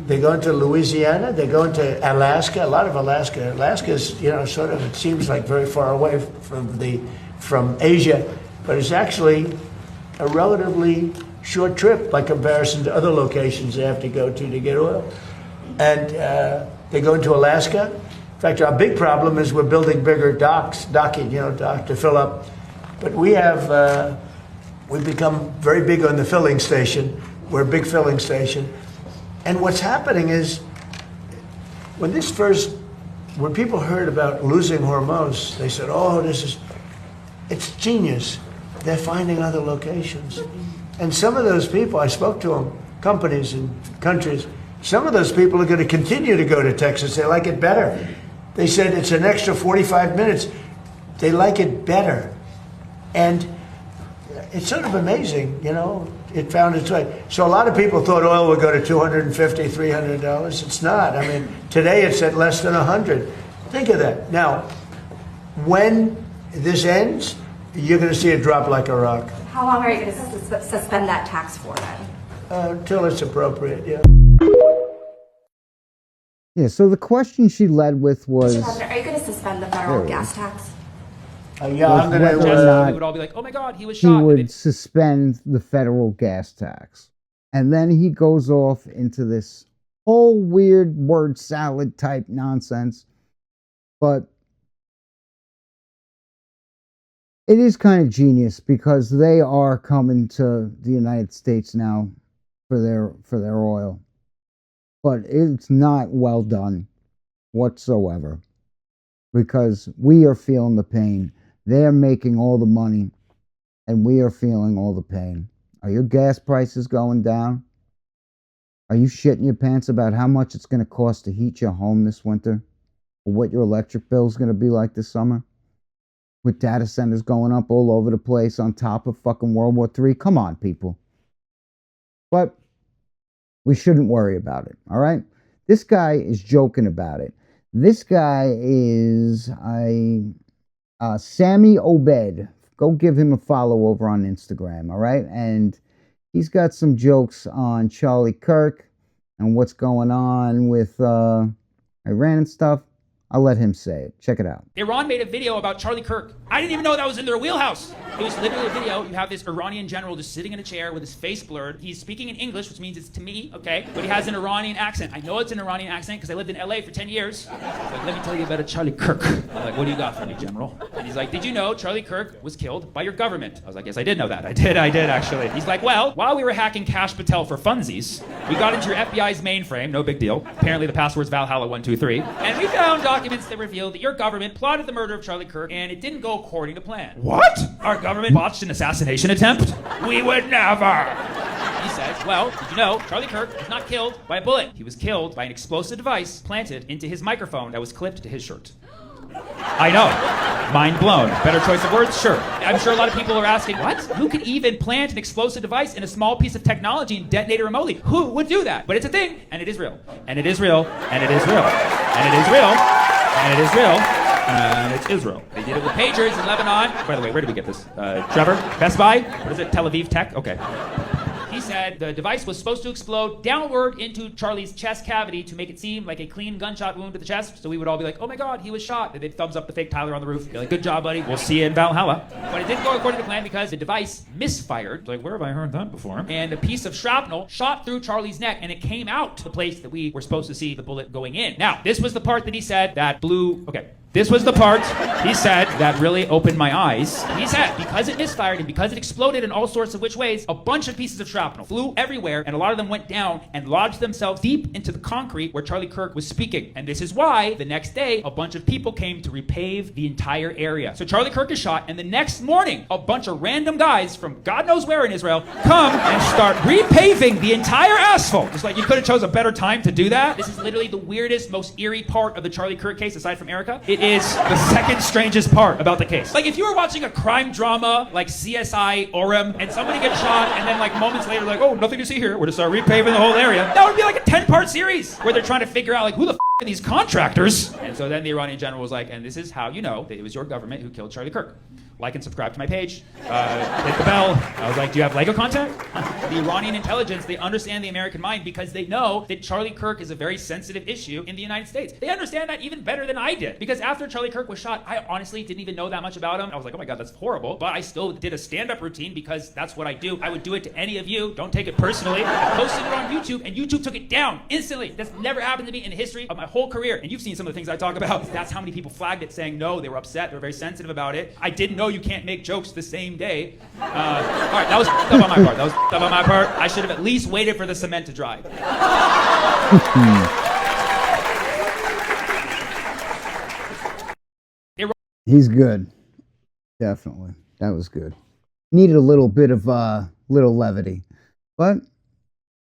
they go into Louisiana, they go into Alaska, a lot of Alaska. Alaska's, sort of, it seems like very far away from Asia, but it's actually a relatively short trip by comparison to other locations they have to go to get oil. And they go into Alaska. In fact, our big problem is we're building bigger docking, to fill up. But we have, we've become very big on the filling station. We're a big filling station. And what's happening is, when people heard about losing Hormuz, they said, oh, it's genius. They're finding other locations. And some of those people, I spoke to them, companies and countries, some of those people are going to continue to go to Texas. They like it better. They said it's an extra 45 minutes. They like it better. And it's sort of amazing, it found its way. So a lot of people thought oil would go to $250, $300. It's not. I mean, today it's at less than 100. Think of that. Now, when this ends, you're going to see it drop like a rock. How long are you going to suspend that tax for then? Until it's appropriate, yeah. Yeah, so the question she led with was... Mr. President, are you going to suspend the federal gas tax? Yeah, I'm going to... we would all be like, oh my God, he was shot. He would suspend the federal gas tax. And then he goes off into this whole weird word salad type nonsense. But it is kind of genius because they are coming to the United States now for their oil. But it's not well done whatsoever because we are feeling the pain. They're making all the money, and we are feeling all the pain. Are your gas prices going down? Are you shitting your pants about how much it's going to cost to heat your home this winter? Or what your electric bill is going to be like this summer? with data centers going up all over the place on top of fucking World War III. Come on, people. But we shouldn't worry about it, all right? This guy is joking about it. This guy is Sammy Obed. Go give him a follow over on Instagram, all right? And he's got some jokes on Charlie Kirk and what's going on with Iran and stuff. I'll let him say it. Check it out. Iran made a video about Charlie Kirk. I didn't even know that was in their wheelhouse. It was literally a video. You have this Iranian general just sitting in a chair with his face blurred. He's speaking in English, which means it's to me, okay? But he has an Iranian accent. I know it's an Iranian accent because I lived in LA for 10 years. He's like, let me tell you about a Charlie Kirk. I'm like, what do you got for me, General? And he's like, did you know Charlie Kirk was killed by your government? I was like, yes, I did know that. I did actually. He's like, well, while we were hacking Cash Patel for funsies, we got into your FBI's mainframe, no big deal. Apparently the password's Valhalla123. And we found documents that revealed that your government plotted the murder of Charlie Kirk and it didn't go according to plan. What? Our government botched an assassination attempt? We would never. He says, well, did you know Charlie Kirk was not killed by a bullet. He was killed by an explosive device planted into his microphone that was clipped to his shirt. I know. Mind blown. Better choice of words? Sure. I'm sure a lot of people are asking, what? Who could even plant an explosive device in a small piece of technology and detonate it remotely? Who would do that? But it's a thing, and it is real. And it is real. And it is real. And it is real. And it is real. And it's Israel. They did it with pagers in Lebanon. By the way, where did we get this? Trevor? Best Buy? What is it? Tel Aviv Tech? Okay. He said the device was supposed to explode downward into Charlie's chest cavity to make it seem like a clean gunshot wound to the chest. So we would all be like, oh my God, he was shot. They'd thumbs up the fake Tyler on the roof. Be like, good job, buddy. We'll see you in Valhalla. But it didn't go according to plan because the device misfired. Like, where have I heard that before? And a piece of shrapnel shot through Charlie's neck and it came out to the place that we were supposed to see the bullet going in. Now, this was the part that he said that blew... Okay. This was the part, he said, that really opened my eyes. He said, because it misfired and because it exploded in all sorts of which ways, a bunch of pieces of shrapnel flew everywhere, and a lot of them went down and lodged themselves deep into the concrete where Charlie Kirk was speaking. And this is why, the next day, a bunch of people came to repave the entire area. So Charlie Kirk is shot, and the next morning, a bunch of random guys from God knows where in Israel come and start repaving the entire asphalt. Just like you could have chose a better time to do that. This is literally the weirdest, most eerie part of the Charlie Kirk case, aside from Erica. It is the second strangest part about the case. Like if you were watching a crime drama like CSI Orem and somebody gets shot and then like moments later like, oh, nothing to see here, we're just repaving the whole area. That would be like a 10-part series where they're trying to figure out like who the are these contractors? And so then the Iranian general was like, and this is how you know that it was your government who killed Charlie Kirk. Like and subscribe to my page. Hit the bell. I was like, do you have Lego content? The Iranian intelligence, they understand the American mind because they know that Charlie Kirk is a very sensitive issue in the United States. They understand that even better than I did. Because after Charlie Kirk was shot, I honestly didn't even know that much about him. I was like, oh my God, that's horrible. But I still did a stand-up routine because that's what I do. I would do it to any of you. Don't take it personally. I posted it on YouTube and YouTube took it down instantly. That's never happened to me in the history of my whole career. And you've seen some of the things I talk about. That's how many people flagged it saying no, they were upset, they were very sensitive about it. I didn't know you can't make jokes the same day. All right, that was up on my part. That was up on my part. I should have at least waited for the cement to dry. He's good. Definitely. That was good. Needed a little bit of little levity. But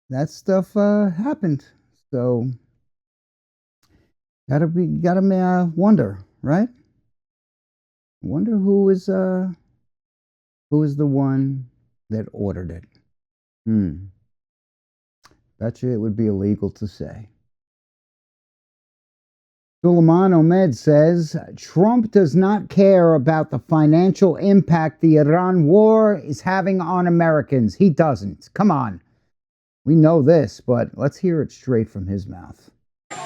that stuff happened. So gotta wonder, right? Wonder who is the one that ordered it. Betcha it would be illegal to say. Suleiman Ahmed says, Trump does not care about the financial impact the Iran war is having on Americans. He doesn't. Come on. We know this, but let's hear it straight from his mouth.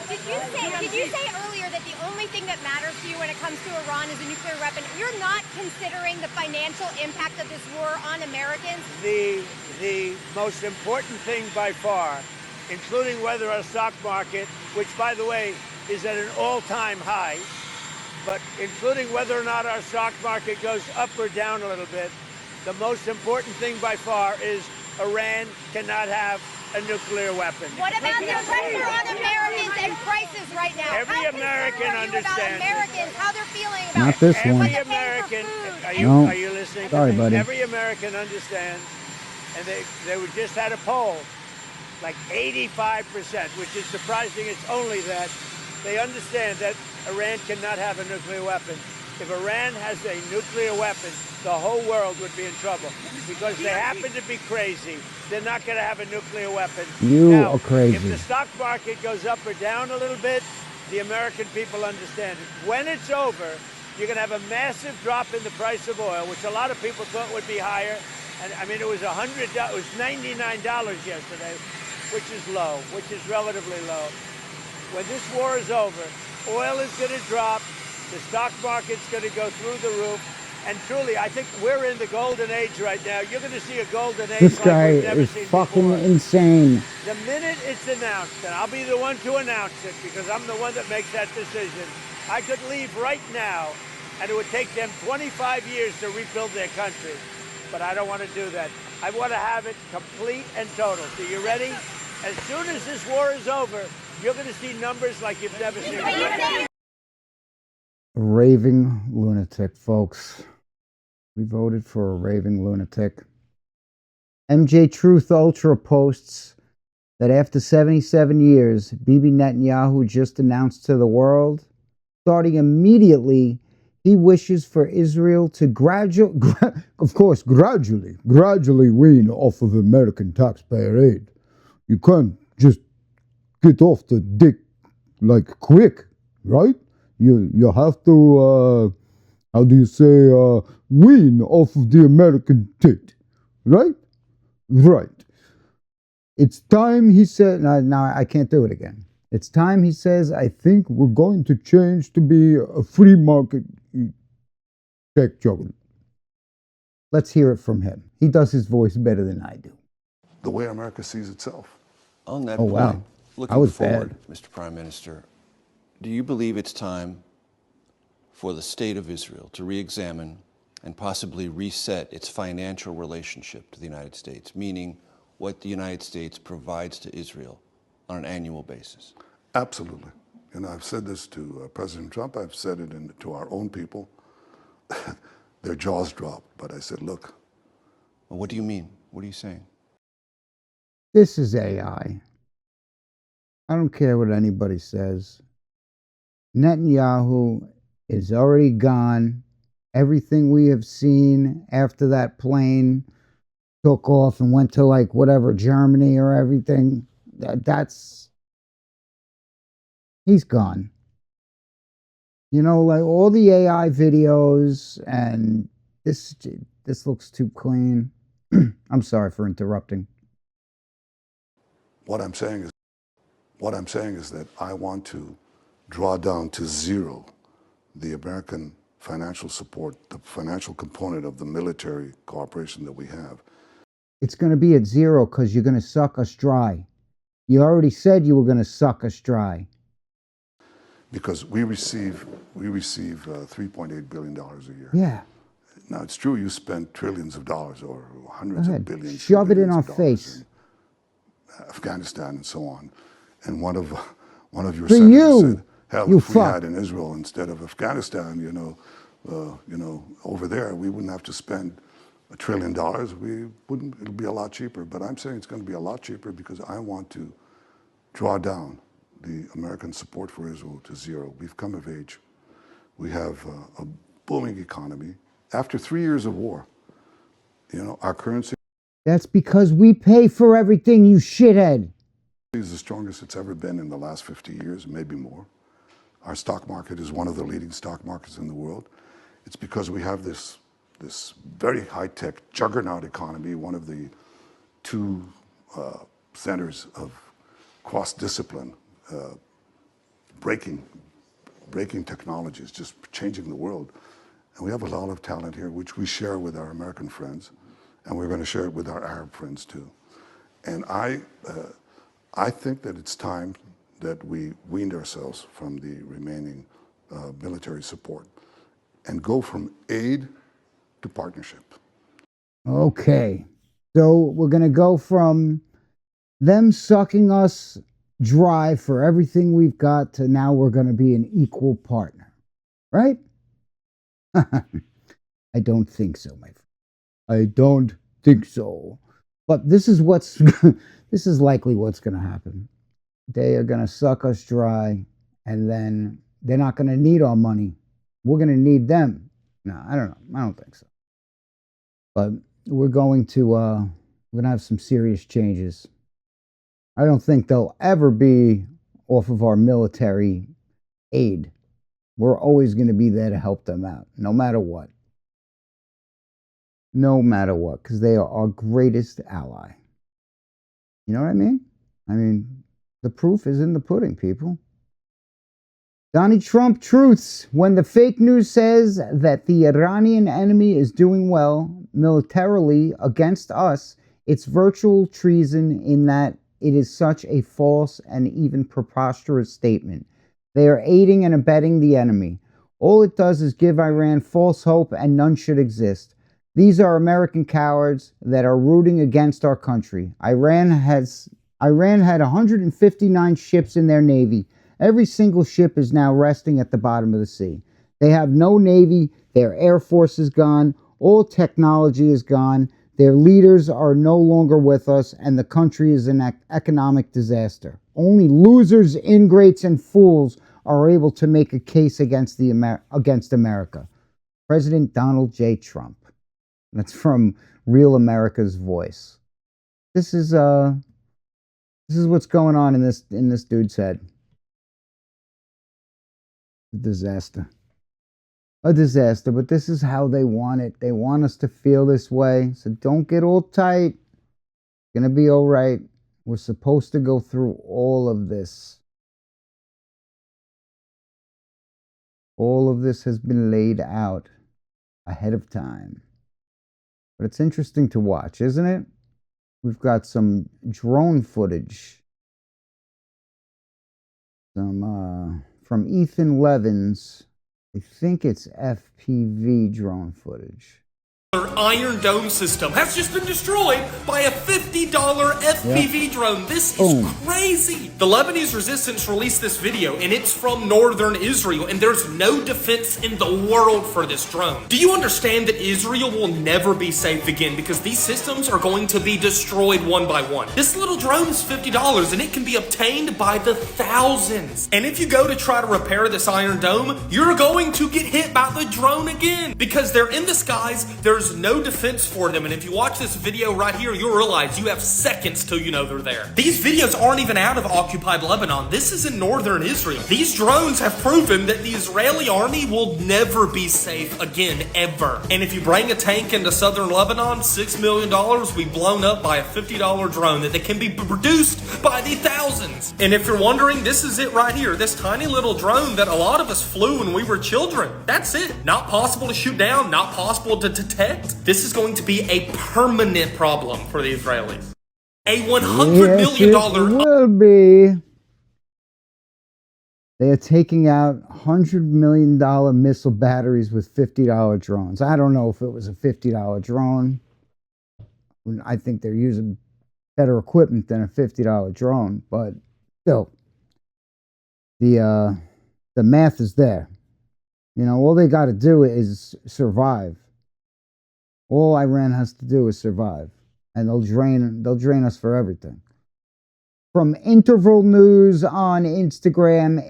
Did you say earlier that the only thing that matters to you when it comes to Iran is a nuclear weapon? You're not considering the financial impact of this war on Americans? The most important thing by far, including whether our stock market, which by the way is at an all-time high, but including whether or not our stock market goes up or down a little bit, the most important thing by far is Iran cannot have a nuclear weapon. What about the pressure on Americans and prices right now? Every American understands. Americans, how they're feeling about Not this one. Every American, are you listening? Sorry, buddy. Every American understands, and they just had a poll, like 85%, which is surprising. It's only that they understand that Iran cannot have a nuclear weapon. If Iran has a nuclear weapon, the whole world would be in trouble because they happen to be crazy. They're not going to have a nuclear weapon. You Now, are crazy. if the stock market goes up or down a little bit, the American people understand it. When it's over, you're going to have a massive drop in the price of oil, which a lot of people thought would be higher. And I mean, it was $100, it was $99 yesterday, which is low, which is relatively low. When this war is over, oil is going to drop. The stock market's going to go through the roof. And truly, I think we're in the golden age right now. You're going to see a golden age This like guy we've never is seen fucking before. insane. The minute it's announced, and I'll be the one to announce it because I'm the one that makes that decision, I could leave right now, and it would take them 25 years to rebuild their country. But I don't want to do that. I want to have it complete and total. So you ready? As soon as this war is over, you're going to see numbers like you've never seen before. Raving lunatic, folks. We voted for a raving lunatic. MJ Truth Ultra posts that after 77 years, Bibi Netanyahu just announced to the world, starting immediately, he wishes for Israel to gradually wean off of American taxpayer aid. You can't just get off the dick like quick, right? You have to, how do you say, wean off of the American tit, right? Right. It's time, he said, now I can't do it again. It's time, he says, I think we're going to change to be a free market tech juggernaut. Let's hear it from him. He does his voice better than I do. The way America sees itself. On that Oh, point, wow. looking forward, Mr. Prime Minister, do you believe it's time for the state of Israel to re-examine and possibly reset its financial relationship to the United States, meaning what the United States provides to Israel on an annual basis? Absolutely. And I've said this to President Trump. I've said it to our own people. Their jaws dropped. But I said, look. Well, what do you mean? What are you saying? This is AI. I don't care what anybody says. Netanyahu is already gone. Everything we have seen after that plane took off and went to like whatever, Germany or everything, he's gone. You know, like all the AI videos, and this looks too clean. I'm sorry for interrupting. What I'm saying is that I want to draw down to zero the American financial support, the financial component of the military cooperation that we have. It's going to be at zero because you're going to suck us dry. You already said you were going to suck us dry. Because we receive $3.8 billion a year. Yeah. Now, it's true you spend trillions of dollars or hundreds of billions. Shove it in our face. Afghanistan and so on. And one of your For senators you, said, hell, you if we fuck. had in Israel instead of Afghanistan, over there, we wouldn't have to spend $1 trillion. It'll be a lot cheaper. But I'm saying it's going to be a lot cheaper because I want to draw down the American support for Israel to zero. We've come of age. We have a booming economy. After 3 years of war, our currency That's because we pay for everything, you shithead. is the strongest it's ever been in the last 50 years, maybe more. Our stock market is one of the leading stock markets in the world. It's because we have this very high-tech juggernaut economy, one of the two centers of cross-discipline, breaking technologies, just changing the world. And we have a lot of talent here, which we share with our American friends, and we're going to share it with our Arab friends too. And I think that it's time that we weaned ourselves from the remaining military support and go from aid to partnership. Okay. So we're going to go from them sucking us dry for everything we've got to now we're going to be an equal partner. Right? I don't think so, my friend. I don't think so. But this is this is likely what's going to happen. They are going to suck us dry, and then they're not going to need our money we're going to need them. No, I don't know. I don't think so. But we're going to have some serious changes. I don't think they'll ever be off of our military aid. We're always going to be there to help them out, no matter what. No matter what, because they are our greatest ally. You know what I mean? I mean, the proof is in the pudding, people. Donald Trump truths. When the fake news says that the Iranian enemy is doing well militarily against us, it's virtual treason in that it is such a false and even preposterous statement. They are aiding and abetting the enemy. All it does is give Iran false hope, and none should exist. These are American cowards that are rooting against our country. Iran had 159 ships in their navy. Every single ship is now resting at the bottom of the sea. They have no navy. Their air force is gone. All technology is gone. Their leaders are no longer with us, and the country is an economic disaster. Only losers, ingrates, and fools are able to make a case against America. President Donald J. Trump. That's from Real America's Voice. This is what's going on in this dude's head. A disaster. A disaster, but this is how they want it. They want us to feel this way. So don't get all tight. It's going to be all right. We're supposed to go through all of this. All of this has been laid out ahead of time. But it's interesting to watch, isn't it? We've got some drone footage. From Ethan Levin's, I think it's FPV drone footage. Iron Dome system has just been destroyed by a $50 FPV drone. This is crazy. The Lebanese resistance released this video, and it's from northern Israel, and there's no defense in the world for this drone. Do you understand that Israel will never be safe again because these systems are going to be destroyed one by one? This little drone is $50, and it can be obtained by the thousands. And if you go to try to repair this Iron Dome, you're going to get hit by the drone again because they're in the skies. There's no defense for them, and if you watch this video right here, you'll realize you have seconds till you know they're there. These videos aren't even out of occupied Lebanon. This is in northern Israel. These drones have proven that the Israeli army will never be safe again, ever. And if you bring a tank into southern Lebanon, $6 million will be blown up by a $50 drone that can be produced by the thousands. And if you're wondering, this is it right here. This tiny little drone that a lot of us flew when we were children. That's it. Not possible to shoot down, not possible to detect. This is going to be a permanent problem for the Israelis. A $100 million. It will be. They are taking out $100 million missile batteries with $50 drones. I don't know if it was a $50 drone. I think they're using better equipment than a $50 drone, but still, the math is there. You know, all they got to do is survive. All Iran has to do is survive, and they'll drain us for everything. From Interval News on Instagram,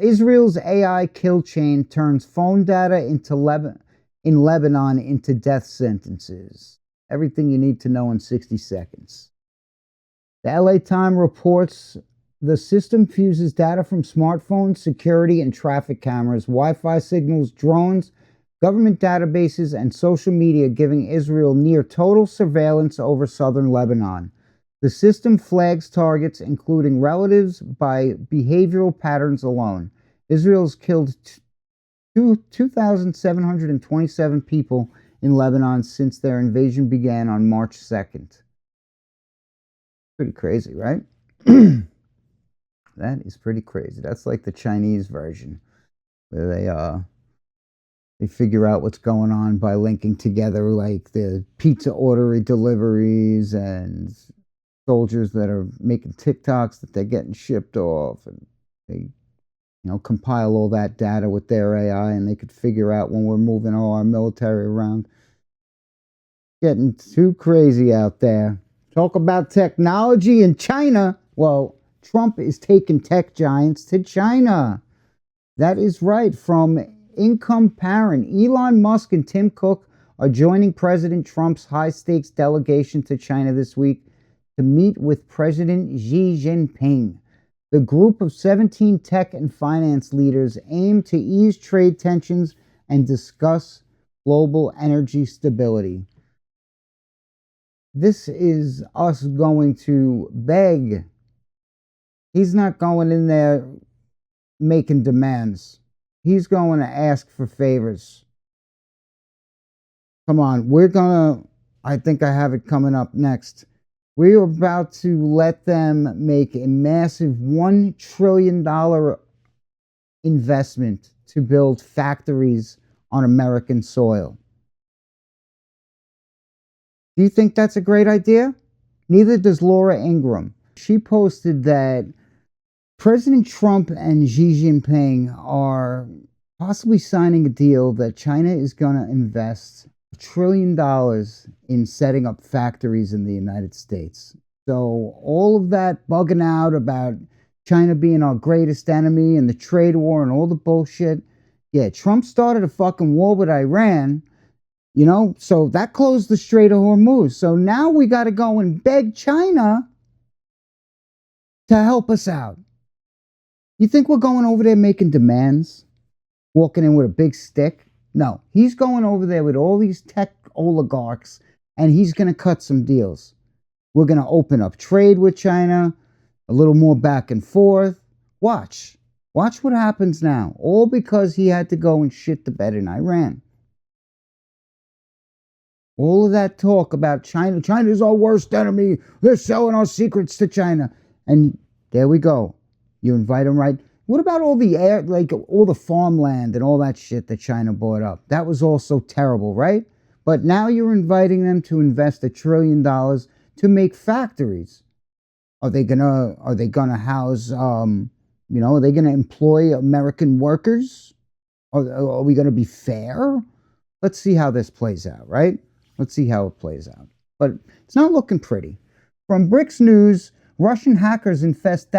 Israel's AI kill chain turns phone data in Lebanon into death sentences. Everything you need to know in 60 seconds. The LA Times reports the system fuses data from smartphones, security, and traffic cameras, Wi-Fi signals, drones, government databases, and social media, giving Israel near total surveillance over southern Lebanon. The system flags targets, including relatives, by behavioral patterns alone. Israel's killed 2,727 people in Lebanon since their invasion began on March 2nd. Pretty crazy, right? That is pretty crazy. That's like the Chinese version, where they figure out what's going on by linking together like the pizza order deliveries and soldiers that are making TikToks that they're getting shipped off, and they, compile all that data with their AI, and they could figure out when we're moving all our military around. Getting too crazy out there. Talk about technology in China. Well, Trump is taking tech giants to China. That is right. From income parent. Elon Musk and Tim Cook are joining President Trump's high-stakes delegation to China this week to meet with President Xi Jinping. The group of 17 tech and finance leaders aim to ease trade tensions and discuss global energy stability. This is us going to beg. He's not going in there making demands. He's going to ask for favors. Come on, I think I have it coming up next. We're about to let them make a massive $1 trillion investment to build factories on American soil. Do you think that's a great idea? Neither does Laura Ingraham. She posted that President Trump and Xi Jinping are possibly signing a deal that China is going to invest $1 trillion in setting up factories in the United States. So all of that bugging out about China being our greatest enemy and the trade war and all the bullshit. Yeah, Trump started a fucking war with Iran, you know, so that closed the Strait of Hormuz. So now we got to go and beg China to help us out. You think we're going over there making demands? Walking in with a big stick? No, he's going over there with all these tech oligarchs and he's going to cut some deals. We're going to open up trade with China, a little more back and forth. Watch what happens now. All because he had to go and shit the bed in Iran. All of that talk about China. China's our worst enemy. They're selling our secrets to China. And there we go. You invite them right. What about all the air, like all the farmland and all that shit that China bought up? That was also terrible, right? But now you're inviting them to invest $1 trillion to make factories. Are they gonna house, are they gonna employ American workers? Are we gonna be fair? Let's see how this plays out, right? Let's see how it plays out. But it's not looking pretty. From Bricks News, Russian hackers infect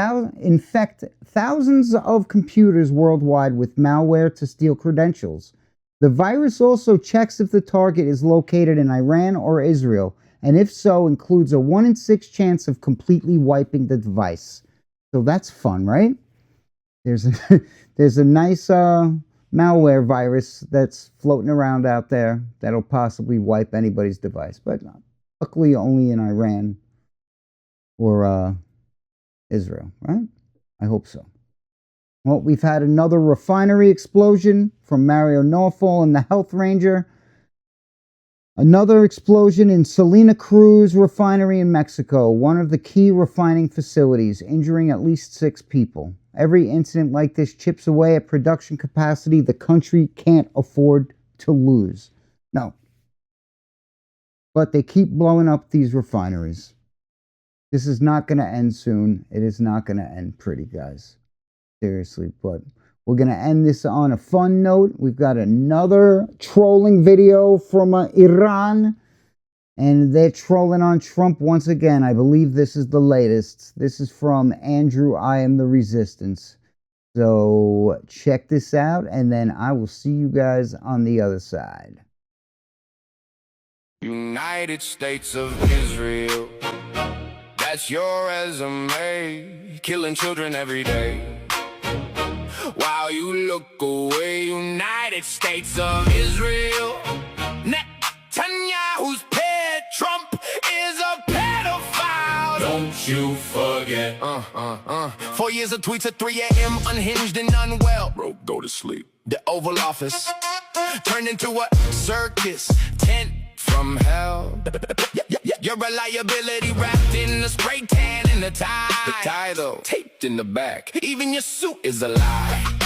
thousands of computers worldwide with malware to steal credentials. The virus also checks if the target is located in Iran or Israel, and if so, includes a 1 in 6 chance of completely wiping the device. So that's fun, right? There's a nice malware virus that's floating around out there that'll possibly wipe anybody's device, but luckily only in Iran or Israel, right? I hope so. Well, we've had another refinery explosion from Mario Norfall and the Health Ranger. Another explosion in Salina Cruz refinery in Mexico, one of the key refining facilities, injuring at least 6 people. Every incident like this chips away at production capacity the country can't afford to lose. No. But they keep blowing up these refineries. This is not going to end soon. It is not going to end pretty, guys. Seriously, but we're going to end this on a fun note. We've got another trolling video from Iran, and they're trolling on Trump once again. I believe this is the latest. This is from Andrew, I Am the Resistance. So check this out, and then I will see you guys on the other side. United States of Israel. That's your resume, killing children every day. While you look away, United States of Israel. Netanyahu's pet, Trump is a pedophile. Don't you forget. 4 years of tweets at 3 a.m. unhinged and unwell. Bro, go to sleep. The Oval Office turned into a circus tent from hell. Your reliability wrapped in a spray tan and a tie. The tie though, taped in the back. Even your suit is a lie.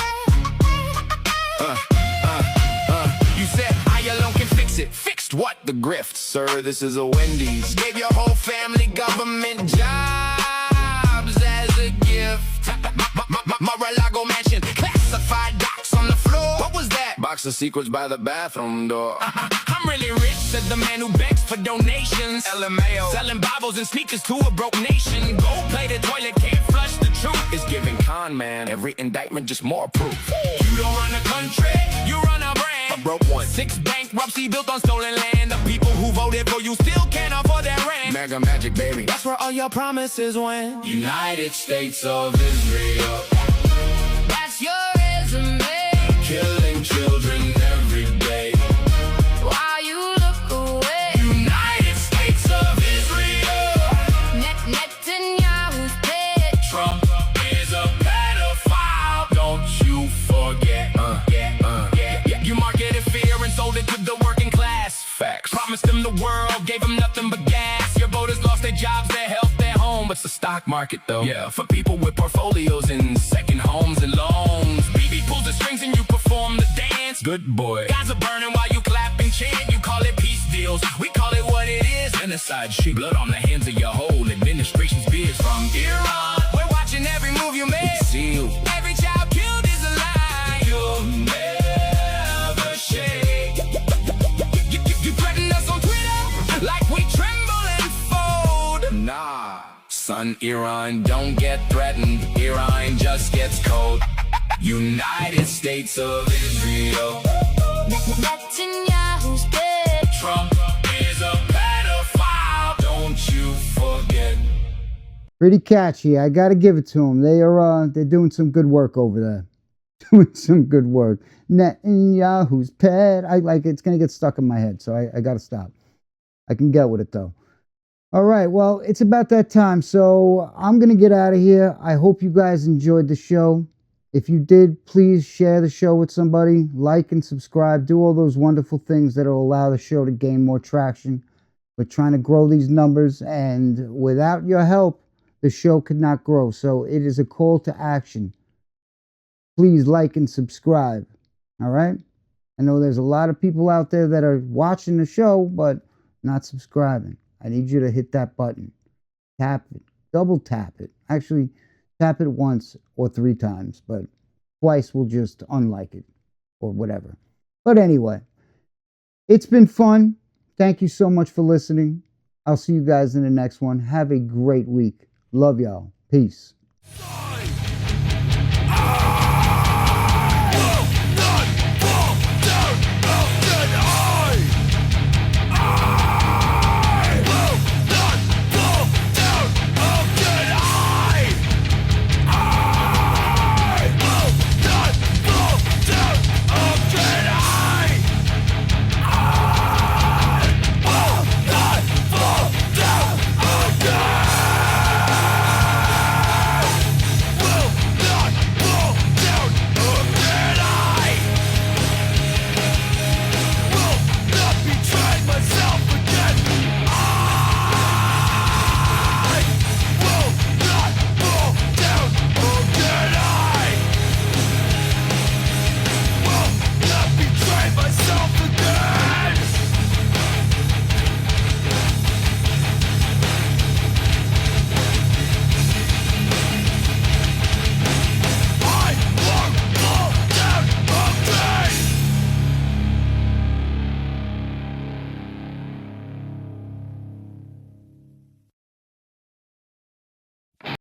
You said I alone can fix it. Fixed what? The grift. Sir, this is a Wendy's. Gave your whole family government jobs as a gift. Mar-a-Lago mansion, classified docs on the floor. What was that? Box of secrets by the bathroom door. I'm really rich, said the man who begs for donations. LMAO, selling Bibles and sneakers to a broke nation. Gold-plated toilet can't flush the truth. It's giving con. con man. Every indictment just more proof. You don't run a country, you run a brand. A broke one. 6 bankruptcy built on stolen land. The people who voted for you still can't afford their rent. Mega magic, baby. That's where all your promises went. United States of Israel. That's your resume. Killing children every day. While you look away. United States of Israel. Netanyahu's dead. Trump is a pedophile. Don't you forget. You marketed fear and sold it to the working class. Facts. Promised them the world, gave them nothing but gas. Your voters lost their jobs, their health, their home. It's the stock market though. Yeah, for people with portfolios and second homes and loans. BB pulls the strings and you perform the dance. Good boy. Guys are burning while you clap and chant. You call it peace deals. We call it what it is. Genocide shit. Blood on the hands of your whole administration's beers. From Iran, we're watching every move you make. See you. Every child killed is a lie. You'll never shake. You threaten us on Twitter like we tremble and fold. Nah, son, Iran don't get threatened. Iran just gets cold. United States of Israel. Netanyahu's dead. Trump is a pedophile. Don't you forget. Pretty catchy. I got to give it to them. They're doing some good work over there. Doing some good work. Netanyahu's pet. I like it. It's going to get stuck in my head, so I got to stop. I can get with it, though. All right, well, it's about that time, so I'm going to get out of here. I hope you guys enjoyed the show. If you did, please share the show with somebody. Like and subscribe. Do all those wonderful things that will allow the show to gain more traction. We're trying to grow these numbers, and without your help, the show could not grow. So it is a call to action. Please like and subscribe. All right? I know there's a lot of people out there that are watching the show, but not subscribing. I need you to hit that button. Tap it. Double tap it. Actually, tap it once or 3 times, but twice will just unlike it or whatever. But anyway, it's been fun. Thank you so much for listening. I'll see you guys in the next one. Have a great week. Love y'all. Peace.